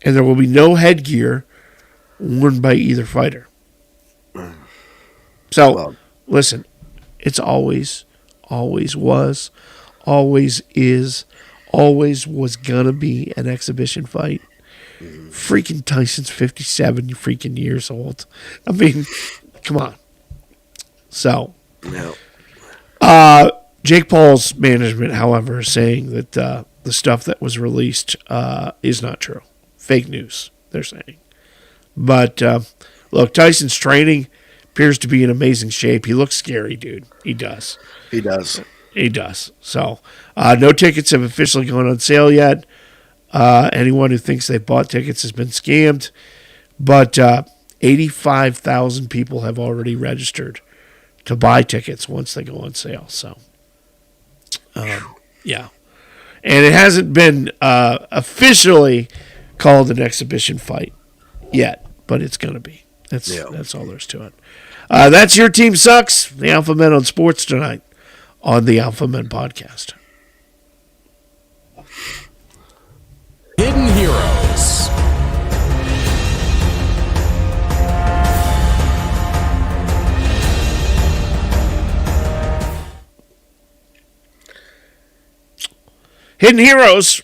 and there will be no headgear worn by either fighter. So, listen, it's always was, always is, always was gonna be an exhibition fight. Freaking Tyson's 57 freaking years old. I mean, come on. So, Jake Paul's management, however, is saying that the stuff that was released is not true. Fake news, they're saying. But, look, Tyson's training appears to be in amazing shape. He looks scary, dude. He does. He does. He does. So, no tickets have officially gone on sale yet. Anyone who thinks they bought tickets has been scammed. But 85,000 people have already registered to buy tickets once they go on sale. So, yeah. And it hasn't been officially called an exhibition fight yet, but it's going to be. That's all there's to it. That's Your Team Sucks, the Alpha Men on Sports tonight on the Alpha Men Podcast. Hidden Heroes. Hidden Heroes.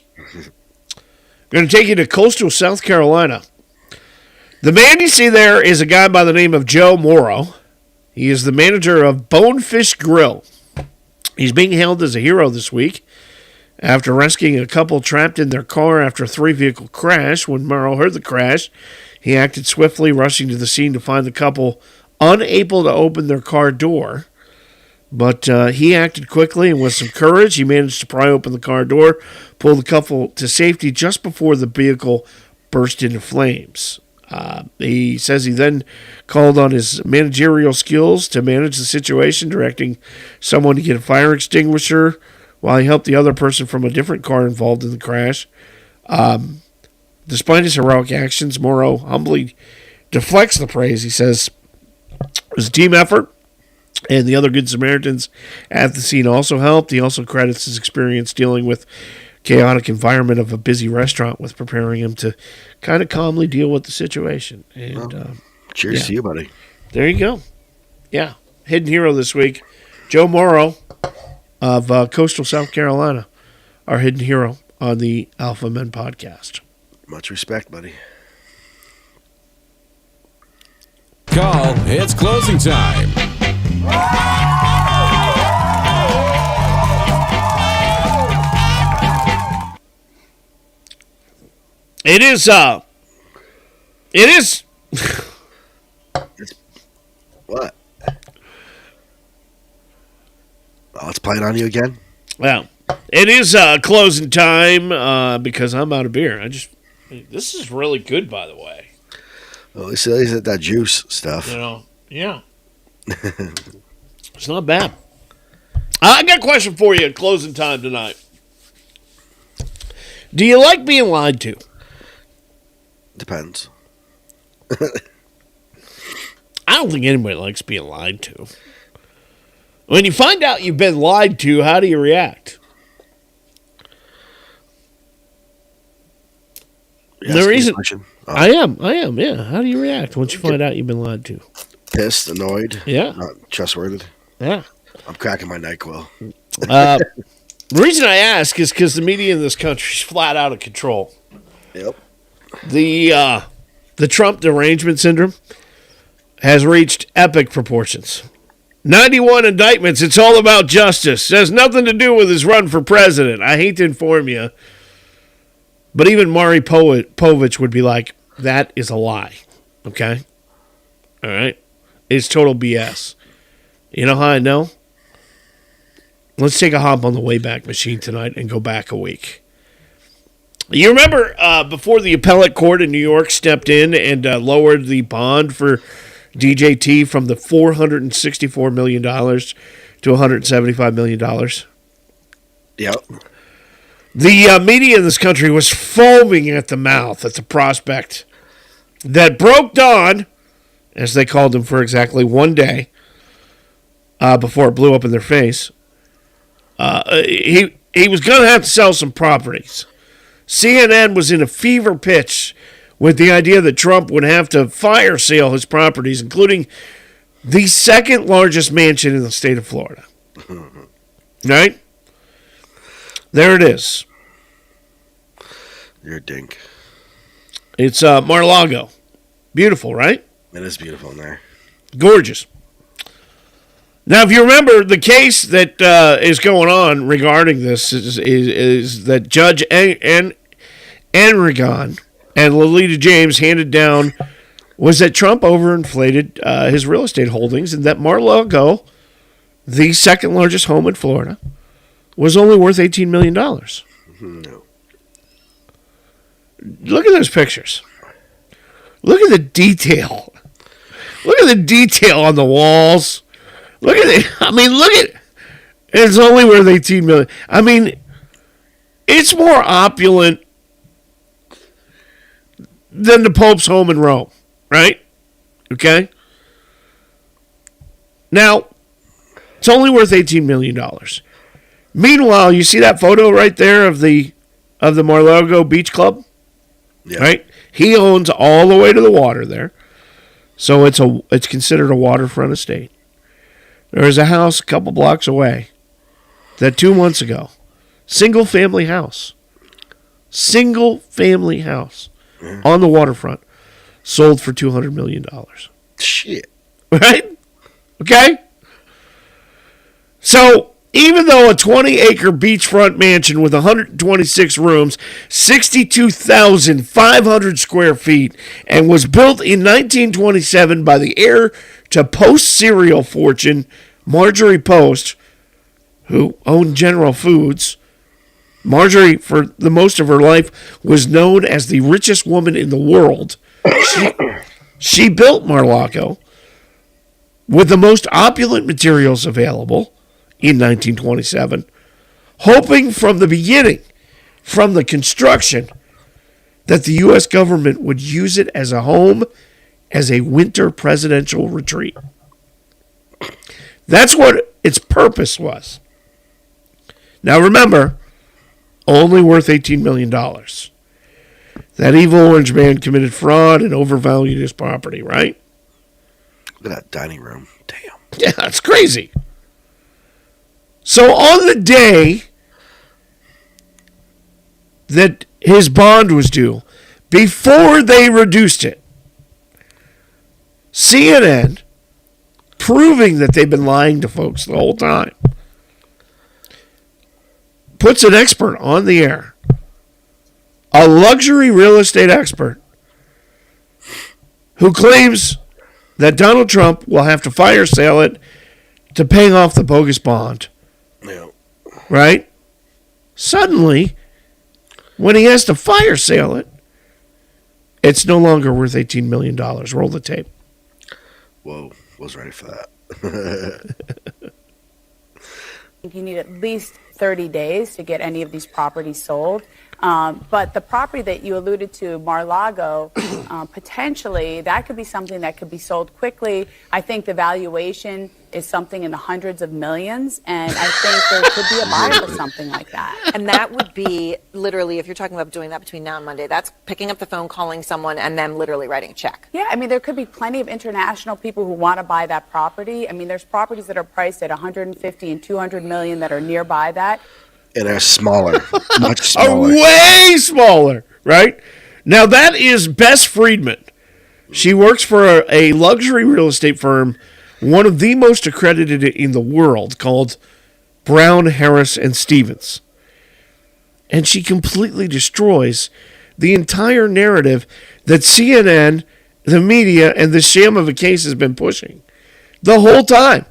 Going to take you to coastal South Carolina. The man you see there is a guy by the name of Joe Morrow. He is the manager of Bonefish Grill. He's being hailed as a hero this week after rescuing a couple trapped in their car after a 3-vehicle crash. When Morrow heard the crash, he acted swiftly, rushing to the scene to find the couple unable to open their car door. But he acted quickly and with some courage. He managed to pry open the car door, pull the couple to safety just before the vehicle burst into flames. He says he then called on his managerial skills to manage the situation, directing someone to get a fire extinguisher while he helped the other person from a different car involved in the crash. Despite his heroic actions, Morrow humbly deflects the praise. He says it was a team effort, and the other Good Samaritans at the scene also helped. He also credits his experience dealing with chaotic environment of a busy restaurant with preparing him to kind of calmly deal with the situation. And cheers to you, buddy. There you go. Yeah. Hidden hero this week, Joe Morrow. of coastal South Carolina, our hidden hero on the Alpha Men podcast. Much respect, buddy. Call, it's closing time. It is, What? Oh, it's playing on you again? Well, it is closing time because I'm out of beer. This is really good, by the way. Well, at least it isn't that juice stuff. Yeah. It's not bad. I got a question for you at closing time tonight. Do you like being lied to? Depends. I don't think anybody likes being lied to. When you find out you've been lied to, how do you react? The reason I am, yeah. How do you react once you find out you've been lied to? Pissed, annoyed, yeah, not trustworthy. Yeah, I'm cracking my NyQuil. The reason I ask is because the media in this country is flat out of control. Yep. The Trump derangement syndrome has reached epic proportions. 91 indictments. It's all about justice. It has nothing to do with his run for president. I hate to inform you, but even Maury Povich would be like, that is a lie. Okay? All right? It's total BS. You know how I know? Let's take a hop on the Wayback Machine tonight and go back a week. You remember before the appellate court in New York stepped in and lowered the bond for DJT from the $464 million to $175 million? Yep. The media in this country was foaming at the mouth at the prospect that broke dawn, as they called him for exactly one day before it blew up in their face. He was going to have to sell some properties. CNN was in a fever pitch with the idea that Trump would have to fire sale his properties, including the second largest mansion in the state of Florida. Right? There it is. You're a dink. It's Mar-a-Lago. Beautiful, right? It is beautiful in there. Gorgeous. Now, if you remember, the case that is going on regarding this is that Judge Enrigan and Lolita James handed down was that Trump overinflated his real estate holdings and that Mar-a-Lago, the second largest home in Florida, was only worth $18 million. No. Look at those pictures. Look at the detail. Look at the detail on the walls. Look at it. I mean, look at it. It's only worth $18 million. I mean, it's more opulent than the Pope's home in Rome, right? Okay? Now, it's only worth $18 million. Meanwhile, you see that photo right there of the Mar-a-Lago Beach Club? Yeah. Right? He owns all the way to the water there. So it's considered a waterfront estate. There is a house a couple blocks away that 2 months ago, single family house on the waterfront, sold for $200 million. Shit. Right? Okay? So, even though a 20-acre beachfront mansion with 126 rooms, 62,500 square feet, and was built in 1927 by the heir to Post cereal fortune, Marjorie Post, who owned General Foods. Marjorie, for the most of her life, was known as the richest woman in the world. She built Mar-a-Lago with the most opulent materials available in 1927, hoping from the beginning, from the construction, that the U.S. government would use it as a home, as a winter presidential retreat. That's what its purpose was. Now remember, only worth $18 million. That evil orange man committed fraud and overvalued his property, right? Look at that dining room. Damn. Yeah, that's crazy. So on the day that his bond was due, before they reduced it, CNN, proving that they've been lying to folks the whole time, puts an expert on the air, a luxury real estate expert, who claims that Donald Trump will have to fire sale it to pay off the bogus bond. Yeah. Right? Suddenly, when he has to fire sale it, it's no longer worth $18 million. Roll the tape. Whoa, was ready for that. You need at least 30 days to get any of these properties sold. But the property that you alluded to, Mar-a-Lago, potentially that could be something that could be sold quickly. I think the valuation is something in the hundreds of millions, and I think there could be a buyer for something like that. And that would be literally, if you're talking about doing that between now and Monday, that's picking up the phone, calling someone, and them literally writing a check. Yeah, I mean, there could be plenty of international people who want to buy that property. I mean, there's properties that are priced at 150 and 200 million that are nearby that. And they're smaller, much smaller. Way smaller, right? Now, that is Bess Friedman. She works for a luxury real estate firm, one of the most accredited in the world, called Brown, Harris, and Stevens. And she completely destroys the entire narrative that CNN, the media, and the sham of a case has been pushing the whole time.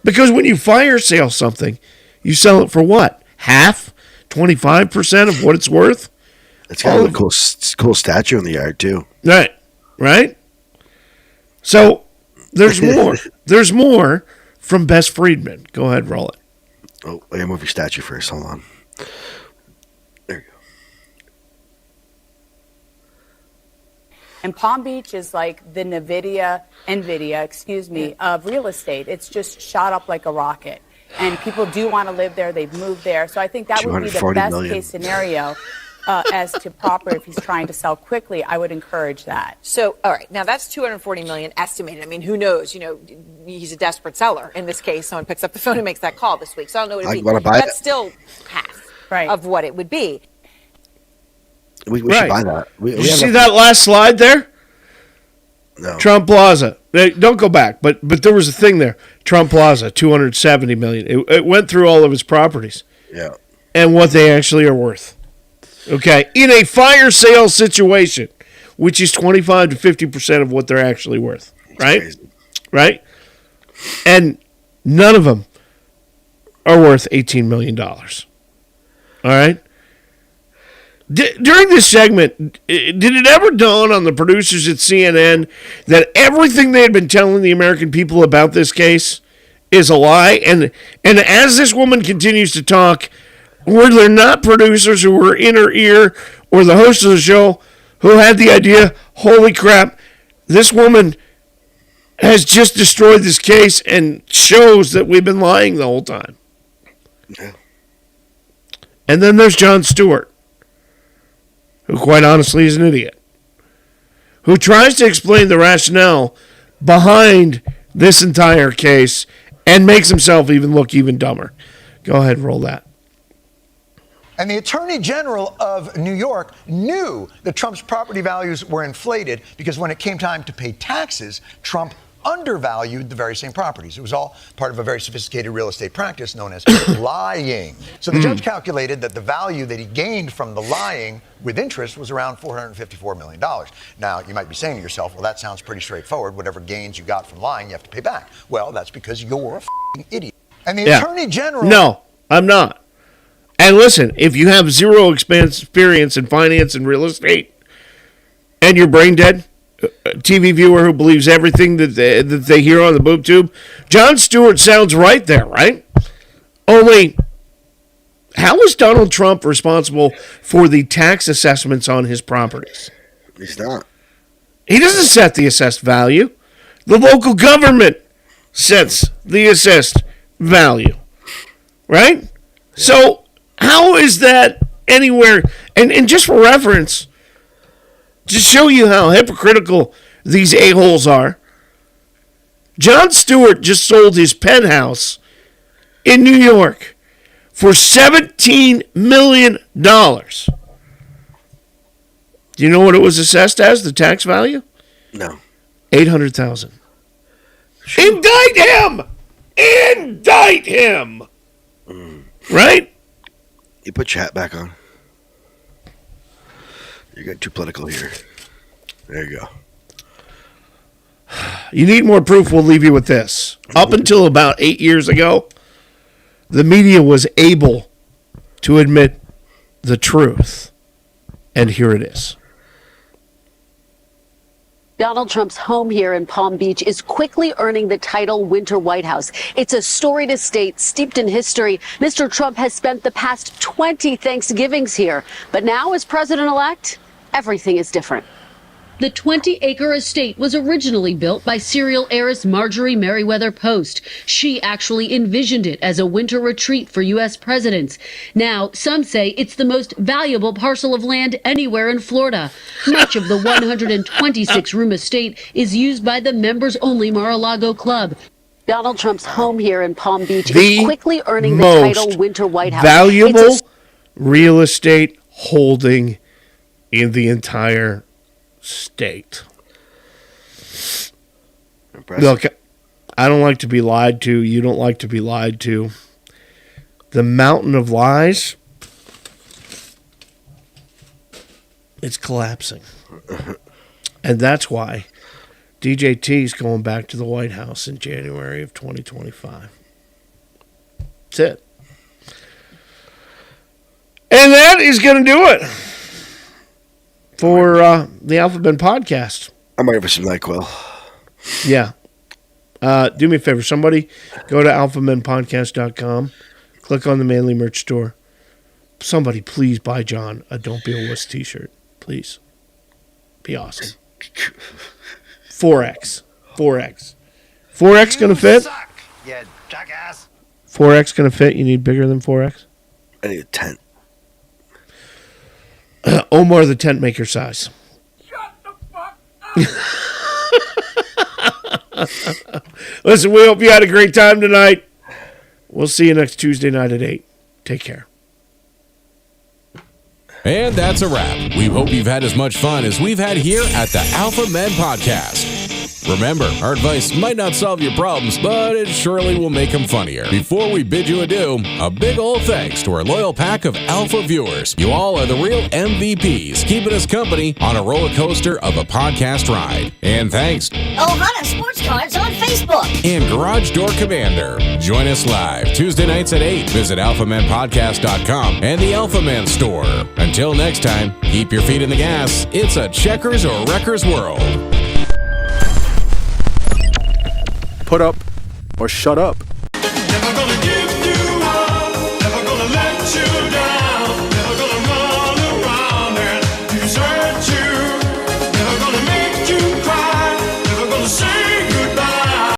Because when you fire sale something, you sell it for what? Half? 25% of what it's worth? It's got a cool statue in the yard, too. Right. Right? So, there's more. There's more from Bess Friedman. Go ahead, roll it. Oh, I gotta move your statue first. Hold on. There you go. And Palm Beach is like the NVIDIA, of real estate. It's just shot up like a rocket. And people do want to live there. They've moved there. So I think that would be the best case scenario as to proper if he's trying to sell quickly. I would encourage that. So, all right. Now, that's $240 million estimated. I mean, who knows? You know, he's a desperate seller. In this case, someone picks up the phone and makes that call this week. So I don't know what it would be. That's still half of what it would be. We should buy that. Did you see that last slide there? No. Trump Plaza. Don't go back, but there was a thing there. Trump Plaza, $270 million. It went through all of his properties. Yeah. And what they actually are worth. Okay, in a fire sale situation, which is 25 to 50% of what they're actually worth. Right? Crazy. Right? And none of them are worth $18 million. All right? During this segment, did it ever dawn on the producers at CNN that everything they had been telling the American people about this case is a lie? And as this woman continues to talk, were there not producers who were in her ear or the host of the show who had the idea, holy crap, this woman has just destroyed this case and shows that we've been lying the whole time? Yeah. And then there's Jon Stewart, who quite honestly is an idiot, who tries to explain the rationale behind this entire case and makes himself look even dumber. Go ahead, roll that. And the Attorney General of New York knew that Trump's property values were inflated because when it came time to pay taxes, Trump undervalued the very same properties. It was all part of a very sophisticated real estate practice known as lying. So the judge calculated that the value that he gained from the lying with interest was around $454 million. Now, you might be saying to yourself, well, that sounds pretty straightforward. Whatever gains you got from lying, you have to pay back. Well, that's because you're a f***ing idiot. And the Attorney General... No, I'm not. And listen, if you have zero experience in finance and real estate and you're brain dead, a TV viewer who believes everything that they hear on the boob tube, Jon Stewart sounds right there, right? Only, how is Donald Trump responsible for the tax assessments on his properties? He's not. He doesn't set the assessed value. The local government sets the assessed value, right? Yeah. So how is that anywhere? And just for reference, to show you how hypocritical these a-holes are, Jon Stewart just sold his penthouse in New York for $17 million. Do you know what it was assessed as, the tax value? No. $800,000. Indict him! Indict him! Right? You put your hat back on. You're getting too political here. There you go. You need more proof, we'll leave you with this. Up until about 8 years ago, the media was able to admit the truth. And here it is. Donald Trump's home here in Palm Beach is quickly earning the title Winter White House. It's a storied estate steeped in history. Mr. Trump has spent the past 20 Thanksgivings here. But now, as president-elect, everything is different. The 20-acre estate was originally built by serial heiress Marjorie Merriweather Post. She actually envisioned it as a winter retreat for U.S. presidents. Now, some say it's the most valuable parcel of land anywhere in Florida. Much of the 126-room estate is used by the members-only Mar-a-Lago Club. Donald Trump's home here in Palm Beach is quickly earning the title Winter White House. Valuable real estate holding in the entire state. Impressive. Look, I don't like to be lied to. You don't like to be lied to. The mountain of lies, it's collapsing. And that's why DJT is going back to the White House in January of 2025. That's it. And that is going to do it for the Alpha Ben podcast. I'm ready for some NyQuil. Yeah. Do me a favor. Somebody go to alphamenpodcast.com. Click on the Manly merch store. Somebody please buy John a Don't Be a Wuss t-shirt. Please. Be awesome. 4X. 4X going to fit? Suck, you jackass. 4X going to fit? You need bigger than 4X? I need a tent. Omar the tent maker size. Shut the fuck up. Listen, we hope you had a great time tonight. We'll see you next Tuesday night at 8. Take care. And that's a wrap. We hope you've had as much fun as we've had here at the Alpha Men Podcast. Remember, our advice might not solve your problems, but it surely will make them funnier. Before we bid you adieu, a big ol' thanks to our loyal pack of Alpha viewers. You all are the real MVPs, keeping us company on a roller coaster of a podcast ride. And thanks Ohana Sports Cards on Facebook. and Garage Door Commander. Join us live Tuesday nights at 8. Visit alphamenpodcast.com and the Alpha Man store. Until next time, keep your feet in the gas. It's a checkers or wreckers world. Put up or shut up.